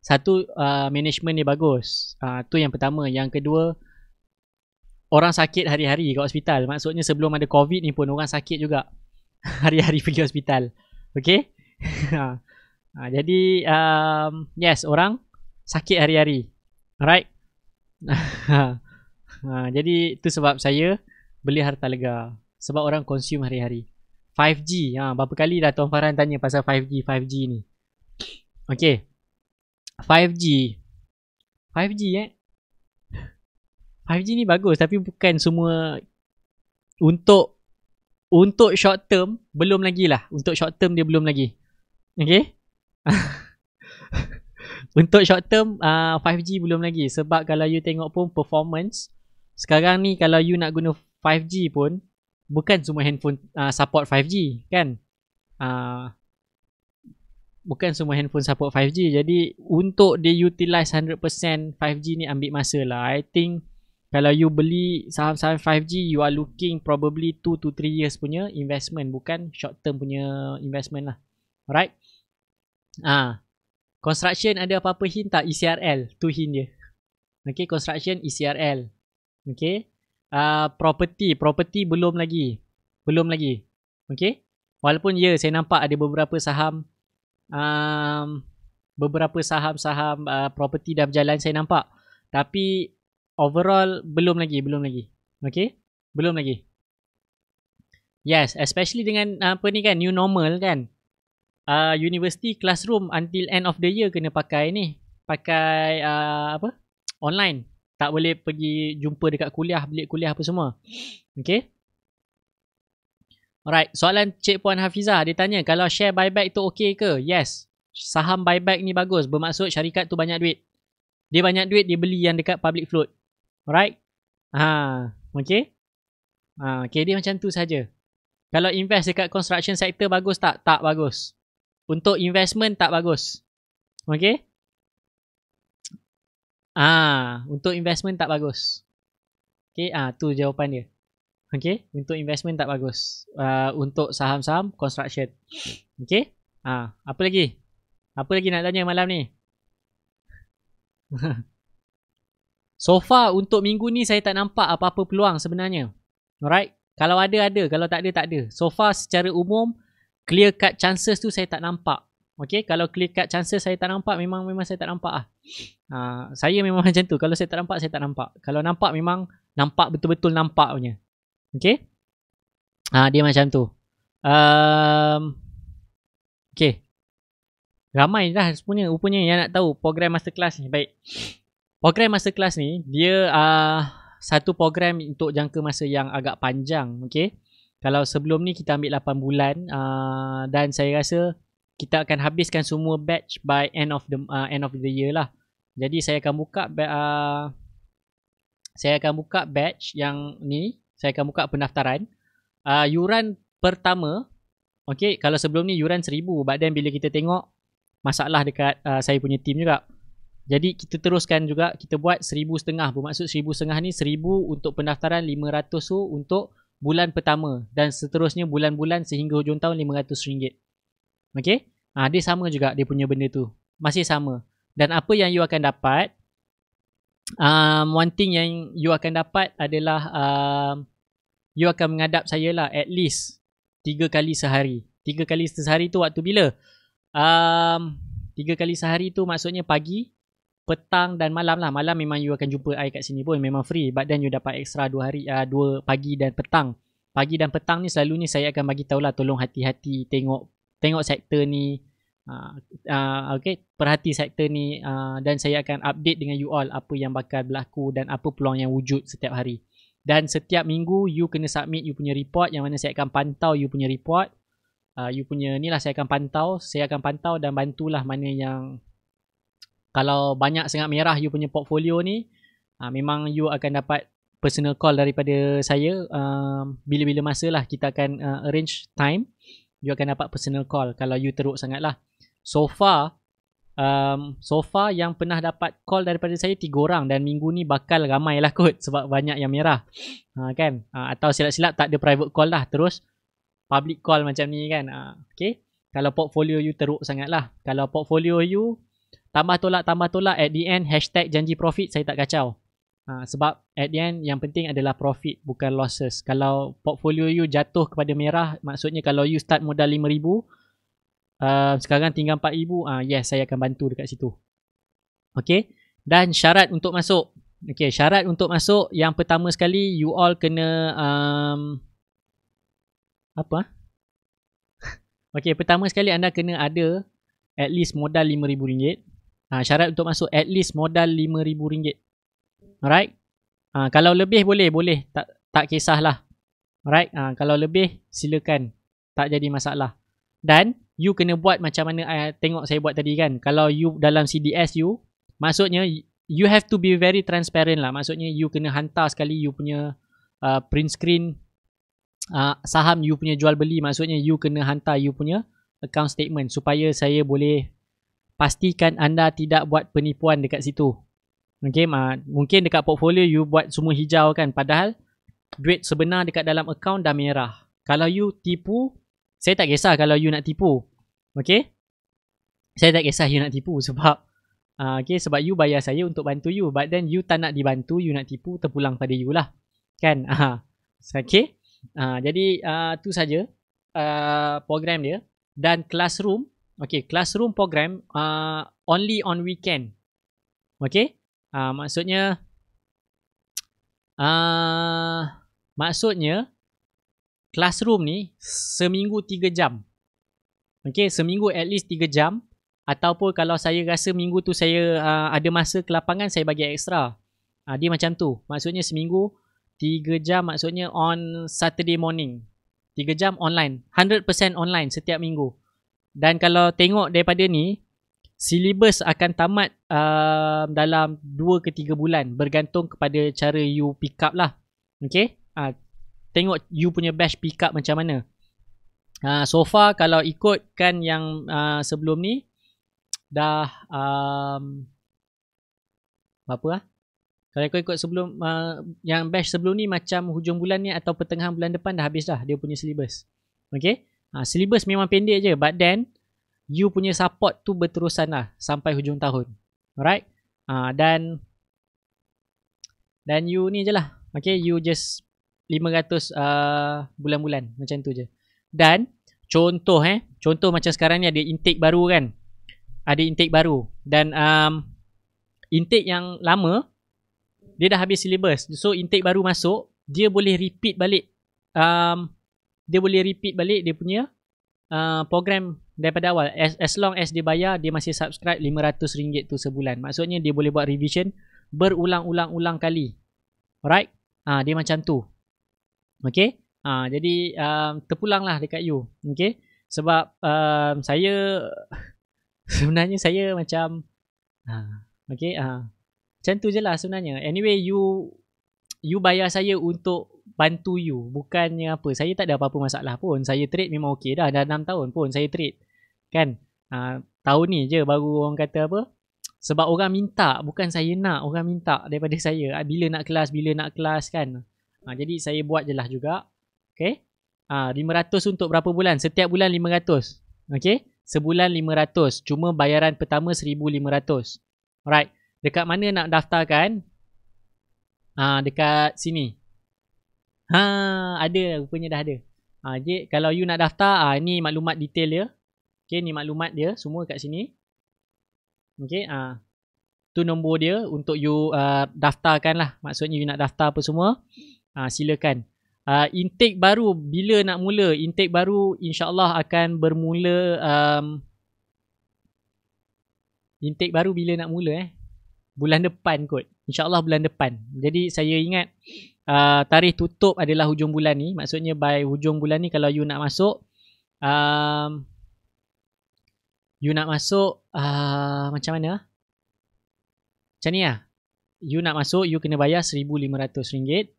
satu, management dia bagus. Tu yang pertama. Yang kedua, orang sakit hari-hari kat hospital. Maksudnya sebelum ada COVID ni pun orang sakit juga. Hari-hari pergi hospital. Okay? Jadi, yes, orang sakit hari-hari. Alright? Jadi, tu sebab saya beli Harta Lega. Sebab orang consume hari-hari. 5G. Berapa kali dah Tuan Farhan tanya pasal 5G ni. Okay. 5G 5G ni bagus tapi bukan semua untuk short term belum lagi lah. Untuk short term dia belum lagi. Okay. Untuk short term 5G belum lagi. Sebab kalau you tengok pun performance sekarang ni, kalau you nak guna 5G pun bukan semua handphone support 5G kan. Bukan semua handphone support 5G. Jadi untuk dia utilize 100% 5G ni ambil masa lah. I think kalau you beli saham-saham 5G, you are looking probably 2 to 3 years punya investment, bukan short term punya investment lah. Alright. Construction ada apa-apa hint tak? ECRL, tu hint dia. Okay, construction ECRL. Okay. Property belum lagi. Okay. Walaupun saya nampak ada beberapa saham property dah berjalan saya nampak. Tapi overall belum lagi. Okay? Belum lagi. Yes, especially dengan apa ni kan, new normal kan. University classroom until end of the year kena pakai ni. Pakai online. Tak boleh pergi jumpa dekat bilik kuliah apa semua. Okay? Alright, soalan Cik Puan Hafizah. Dia tanya, kalau share buyback tu okey ke? Yes. Saham buyback ni bagus. Bermaksud syarikat tu banyak duit. Dia banyak duit, dia beli yang dekat public float. Alright? Okay? Okay, dia macam tu saja. Kalau invest dekat construction sector bagus tak? Tak bagus. Untuk investment tak bagus. Okay? Untuk investment tak bagus. Okay, tu jawapan dia. Okay, untuk investment tak bagus. Untuk saham-saham construction. Okay, apa lagi? Apa lagi nak tanya malam ni? So far untuk minggu ni saya tak nampak apa-apa peluang sebenarnya. Alright, kalau ada. Kalau tak ada. So far secara umum clear cut chances tu saya tak nampak. Okay, kalau clear cut chances saya tak nampak, memang saya tak nampak lah. Saya memang macam tu. Kalau saya tak nampak, saya tak nampak. Kalau nampak, memang nampak betul-betul nampak punya. Okay. Dia macam tu. Okay. Ramai dah rupanya yang nak tahu program masterclass ni. Baik. Program masterclass ni, dia satu program untuk jangka masa yang agak panjang. Okay. Kalau sebelum ni kita ambil 8 bulan. Dan saya rasa kita akan habiskan semua batch by end of the year lah. Jadi saya akan buka batch yang ni. Saya akan buka pendaftaran. Yuran pertama, okay, kalau sebelum ni yuran 1,000. But then bila kita tengok masalah dekat saya punya team juga, jadi kita teruskan juga, kita buat 1,500. Bermaksud 1,500 ni 1,000 untuk pendaftaran, 500 tu untuk bulan pertama, dan seterusnya bulan-bulan sehingga hujung tahun RM500. Okay, dia sama juga dia punya benda tu, masih sama. Dan apa yang you akan dapat, one thing yang you akan dapat adalah you akan menghadap saya lah at least 3 kali sehari. 3 kali sehari tu waktu bila? 3 kali sehari tu maksudnya pagi, petang dan malam lah. Malam memang you akan jumpa I kat sini pun, memang free. But then you dapat extra 2 hari, 2 pagi dan petang. Pagi dan petang ni selalunya saya akan bagi tahu lah, tolong hati-hati tengok sektor ni. Okay, perhati sektor ni, dan saya akan update dengan you all apa yang bakal berlaku dan apa peluang yang wujud setiap hari. Dan setiap minggu you kena submit you punya report, yang mana saya akan pantau you punya report. You punya ni lah saya akan pantau dan bantulah mana yang, kalau banyak sangat merah you punya portfolio ni, memang you akan dapat personal call daripada saya. Bila-bila masa lah kita akan arrange time, you akan dapat personal call kalau you teruk sangat lah. So far So far yang pernah dapat call daripada saya 3 orang dan minggu ni bakal ramai lah kot sebab banyak yang merah. Kan? Atau silap-silap tak ada private call lah. Terus public call macam ni kan. Okay. Kalau portfolio you teruk sangat lah. Kalau portfolio you tambah tolak at the end hashtag janji profit, saya tak kacau. Sebab at the end yang penting adalah profit bukan losses. Kalau portfolio you jatuh kepada merah, maksudnya kalau you start modal 5,000, sekarang tinggal 4,000, yes, saya akan bantu dekat situ. Okay. Dan syarat untuk masuk. Okay, syarat untuk masuk yang pertama sekali, you all kena okay, pertama sekali anda kena ada at least modal RM5,000. Syarat untuk masuk at least modal RM5,000. Alright. Kalau lebih boleh. Tak kisahlah. Alright. Kalau lebih silakan. Tak jadi masalah. Dan you kena buat macam mana tengok saya buat tadi kan. Kalau you dalam CDS you, maksudnya you have to be very transparent lah. Maksudnya you kena hantar sekali you punya print screen saham you punya jual beli. Maksudnya you kena hantar you punya account statement supaya saya boleh pastikan anda tidak buat penipuan dekat situ. Okay, mungkin dekat portfolio you buat semua hijau kan, padahal duit sebenar dekat dalam account dah merah. Kalau you tipu, saya tak kisah kalau you nak tipu. Okay, saya tak kisah you nak tipu sebab okay, sebab you bayar saya untuk bantu you, but then you tak nak dibantu, you nak tipu, terpulang pada you lah kan. Okay. Jadi tu saja program dia. Dan classroom, okay, classroom program only on weekend. Okay, maksudnya classroom ni seminggu 3 jam. Okay, seminggu at least 3 jam. Ataupun kalau saya rasa minggu tu saya ada masa ke lapangan, saya bagi extra. Dia macam tu. Maksudnya seminggu 3 jam, maksudnya on Saturday morning. 3 jam online. 100% online setiap minggu. Dan kalau tengok daripada ni, syllabus akan tamat dalam 2 ke 3 bulan. Bergantung kepada cara you pick up lah. Okay. Tengok you punya batch pick up macam mana. So far kalau ikutkan yang sebelum ni, dah kalau kau ikut sebelum yang batch sebelum ni, macam hujung bulan ni atau pertengahan bulan depan dah habis dah dia punya syllabus. Okay. Syllabus memang pendek je, but then you punya support tu berterusan lah sampai hujung tahun. Alright. Dan you ni je lah. Okay, you just 500 bulan-bulan macam tu je. Dan contoh macam sekarang ni ada intake baru kan. Ada intake baru. Dan intake yang lama dia dah habis syllabus. So intake baru masuk, dia boleh repeat balik. Dia punya program daripada awal. As long as dia bayar, dia masih subscribe RM500 tu sebulan. Maksudnya dia boleh buat revision berulang-ulang kali. Alright. Dia macam tu. Okay. Jadi terpulanglah dekat you. Okay. Sebab saya sebenarnya saya macam okay. Macam tu je lah sebenarnya. Anyway, you bayar saya untuk bantu you. Bukannya apa. Saya tak ada apa-apa masalah pun. Saya trade memang okey dah. Dah 6 tahun pun saya trade. Kan? Tahun ni je baru orang kata apa. Sebab orang minta. Bukan saya nak. Orang minta daripada saya. Bila nak kelas kan. Jadi saya buat je lah juga. Okay. 500 untuk berapa bulan? Setiap bulan 500. Okay. Sebulan 500. Cuma bayaran pertama 1,500. Alright. Dekat mana nak daftarkan? Dekat sini. Ada. Rupanya dah ada. Jadi kalau you nak daftar, ni maklumat detail dia. Okay, ni maklumat dia. Semua kat sini. Okay. Tu nombor dia untuk you daftarkan lah. Maksudnya you nak daftar apa semua. Silakan. Intake baru bila nak mula? Intake baru insyaAllah akan bermula. Intake baru bila nak mula bulan depan kot. InsyaAllah bulan depan. Jadi saya ingat tarikh tutup adalah hujung bulan ni. Maksudnya by hujung bulan ni kalau you nak masuk macam mana? Macam ni lah. You nak masuk, you kena bayar RM1,500.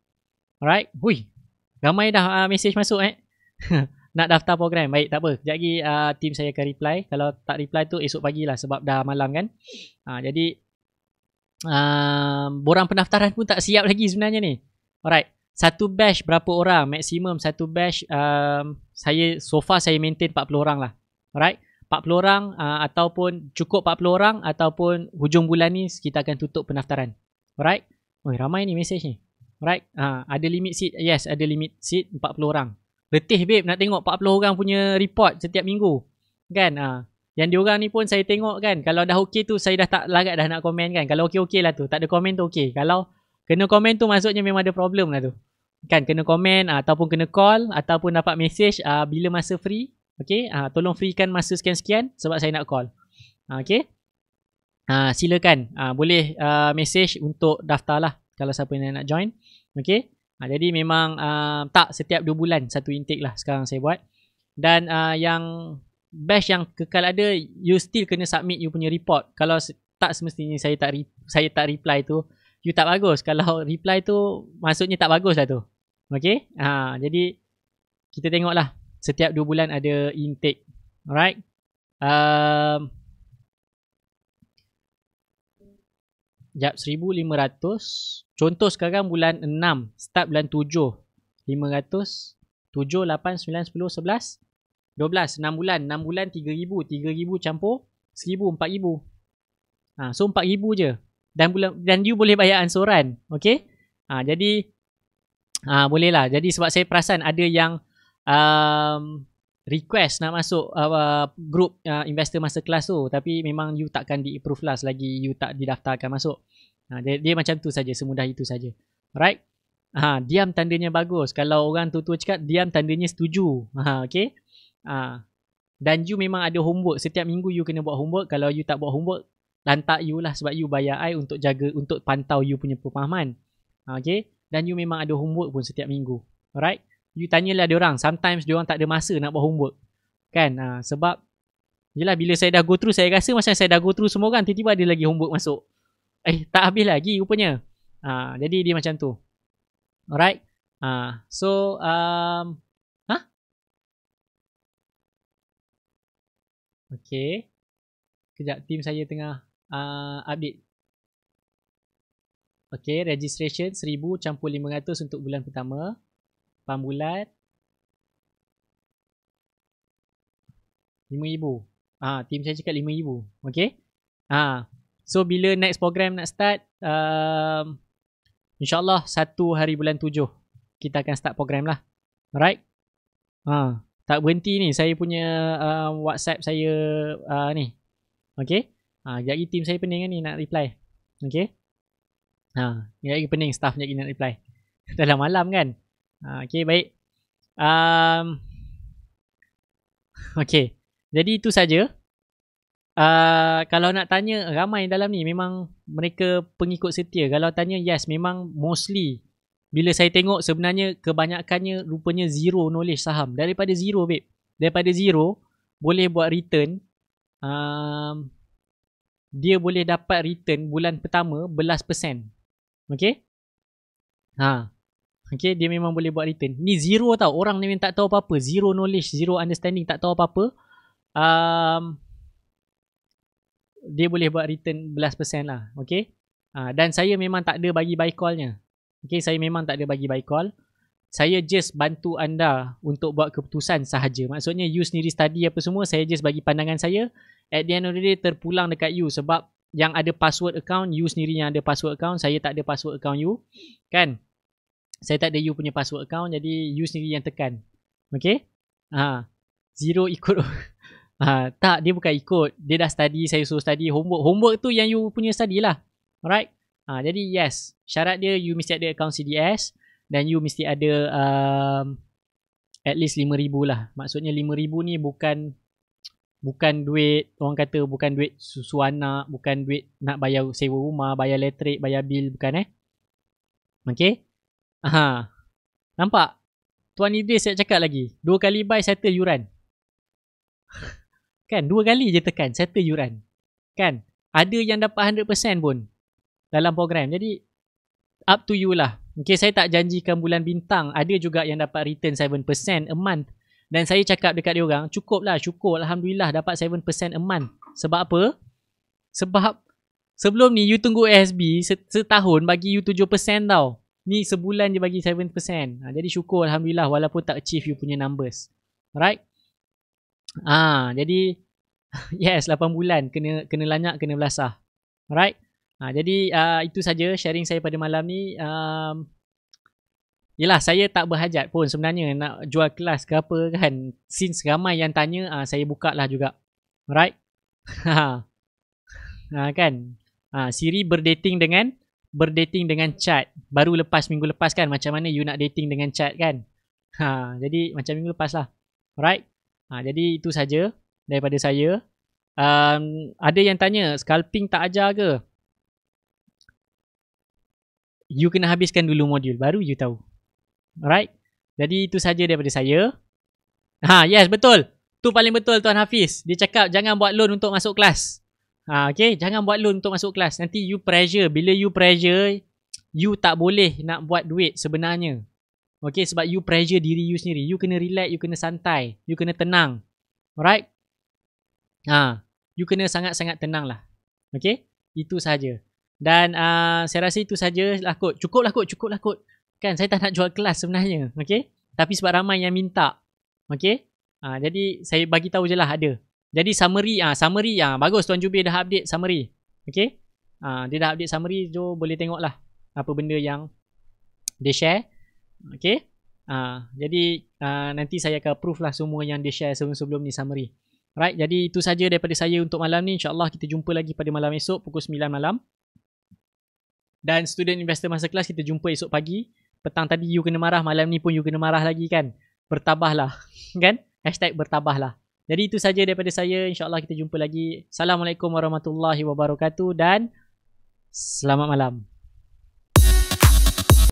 Alright. Hui. Ramai dah message masuk nak daftar program. Baik, tak apa. Sekejap lagi team saya akan reply. Kalau tak reply tu esok pagi lah sebab dah malam kan. Jadi borang pendaftaran pun tak siap lagi sebenarnya ni. Alright. Satu batch berapa orang? Maksimum satu batch so far saya maintain 40 orang lah. Alright. 40 orang ataupun cukup 40 orang ataupun hujung bulan ni kita akan tutup pendaftaran. Alright. Ramai ni message ni. Alright. Ada limit seat. Yes, ada limit seat 40 orang. Letih babe nak tengok 40 orang punya report setiap minggu. Kan? Yang diorang ni pun saya tengok kan. Kalau dah okey tu saya dah tak lagat dah nak komen kan. Kalau okey-okey lah tu. Tak ada komen tu okey. Kalau kena komen tu maksudnya memang ada problem lah tu. Kan kena komen ataupun kena call ataupun dapat message bila masa free. Okay. Tolong freekan masa sekian-sekian sebab saya nak call. Okay. Silakan. Boleh message untuk daftar lah. Kalau siapa yang nak join. Okay. Jadi memang tak setiap 2 bulan satu intake lah sekarang saya buat. Dan yang batch yang kekal ada, you still kena submit you punya report. Kalau tak semestinya saya tak reply tu, you tak bagus. Kalau reply tu maksudnya tak bagus lah tu. Okay. Jadi kita tengok lah. Setiap 2 bulan ada intake. Alright. Jap 1,500. Contoh sekarang bulan 6. Start bulan 7. 500. 7, 8, 9, 10, 11. 12. 6 bulan. 6 bulan 3,000. 3,000 campur 1,000. 4,000. So 4,000 je. Dan you boleh bayar ansuran. Okay. Jadi boleh lah. Jadi sebab saya perasan ada yang request nak masuk group investor masterclass tu, tapi memang you takkan di-approve lah selagi you tak didaftarkan masuk. Dia macam tu saja, semudah itu saja. Alright. Diam tandanya bagus. Kalau orang tua-tua cakap diam tandanya setuju. Okay. Dan you memang ada homework. Setiap minggu you kena buat homework. Kalau you tak buat homework, lantak you lah sebab you bayar I untuk jaga, untuk pantau you punya pemahaman. Okay. Dan you memang ada homework pun setiap minggu. Alright. You tanyalah diorang. Sometimes diorang tak ada masa nak buat homework. Kan? Sebab yelah bila saya dah go through, saya rasa macam saya dah go through semua kan, tiba-tiba ada lagi homework masuk. Tak habis lagi rupanya. Jadi dia macam tu. Alright. So okay. Kejap, team saya tengah update. Okay, registration 1,000 campur 500 untuk bulan pertama. 8 bulan 5,000. Team saya cakap 5,000. Okay. So bila next program nak start, InsyaAllah 1 hari bulan 7 kita akan start program lah. Alright. Tak berhenti ni saya punya WhatsApp saya ni. Okay. Sekejap team saya pening kan ni nak reply. Okay. Sekejap lagi pening staff sekejap lagi nak reply. Dah malam kan. Okay, baik. Okay. Jadi itu saja. Kalau nak tanya, ramai dalam ni memang mereka pengikut setia. Kalau tanya, yes, memang mostly. Bila saya tengok sebenarnya kebanyakannya rupanya zero knowledge saham. Daripada zero, babe. Daripada zero, boleh buat return. Dia boleh dapat return bulan pertama belas %. Okay. Okay, dia memang boleh buat return. Ni zero tau. Orang ni memang tak tahu apa-apa. Zero knowledge, zero understanding, tak tahu apa-apa. Dia boleh buat return belas % lah. Okay. Dan saya memang tak ada bagi buy call-nya. Okay, saya memang tak ada bagi buy call. Saya just bantu anda untuk buat keputusan sahaja. Maksudnya you sendiri study apa semua. Saya just bagi pandangan saya. At the end of the day terpulang dekat you. Sebab yang ada password account, you sendiri yang ada password account. Saya tak ada password account you. Kan? Saya tak ada you punya password account. Jadi you sendiri yang tekan. Okay. Zero ikut. Tak, dia bukan ikut. Dia dah study, saya suruh study. Homework tu yang you punya study lah. Alright. Jadi yes, syarat dia you mesti ada account CDS. Dan you mesti ada at least 5,000 lah. Maksudnya 5,000 ni bukan duit, orang kata bukan duit susu anak, bukan duit nak bayar sewa rumah, bayar elektrik, bayar bil, bukan Okay. Nampak? Tuan Idris saya cakap lagi. 2 kali buy, settle yuran. Kan? 2 kali je tekan, settle yuran. Kan? Ada yang dapat 100% pun dalam program. Jadi, up to you lah. Okay, saya tak janjikan bulan bintang. Ada juga yang dapat return 7% a month. Dan saya cakap dekat dia orang, cukup Alhamdulillah dapat 7% a month. Sebab apa? Sebab sebelum ni you tunggu ASB setahun bagi you 7% tau. Ni sebulan je bagi 7%. Jadi syukur Alhamdulillah walaupun tak achieve you punya numbers. Alright? Jadi yes 8 bulan kena lanyak, kena belasah. Alright? Jadi itu saja sharing saya pada malam ni. Yelah, saya tak berhajat pun sebenarnya nak jual kelas ke apa kan. Since ramai yang tanya, saya buka lah juga. Alright? Kan? Siri berdating dengan chat. Baru minggu lepas kan, macam mana you nak dating dengan chat kan. Jadi macam minggu lepas lah. Alright? Jadi itu saja daripada saya. Ada yang tanya, scalping tak ajar ke? You kena habiskan dulu modul, baru you tahu. Alright? Jadi itu saja daripada saya. Yes, betul. Tu paling betul Tuan Hafiz. Dia cakap jangan buat loan untuk masuk kelas. Okay, jangan buat loan untuk masuk kelas. Nanti you pressure. Bila you pressure, you tak boleh nak buat duit sebenarnya. Okay, sebab you pressure diri you sendiri. You kena relax, you kena santai, you kena tenang. Alright? You kena sangat-sangat tenang lah. Okay? Itu saja. Dan saya rasa itu saja lah kot. Cukup lah kot. Kan saya tak nak jual kelas sebenarnya. Okay? Tapi sebab ramai yang minta. Okay? Jadi saya bagi tahu je lah ada. Jadi summary bagus Tuan Jubir dah update summary. Okay? Dia dah update summary, so boleh tengok lah apa benda yang dia share. Okay? Jadi nanti saya akan approve lah semua yang dia share sebelum ni summary. Right? Jadi itu saja daripada saya untuk malam ni. InsyaAllah kita jumpa lagi pada malam esok pukul 9 malam. Dan student investor masterclass kita jumpa esok pagi. Petang tadi you kena marah, malam ni pun you kena marah lagi kan. Bertabahlah. Kan? #bertabahlah. Jadi itu saja daripada saya. InsyaAllah kita jumpa lagi. Assalamualaikum warahmatullahi wabarakatuh dan selamat malam.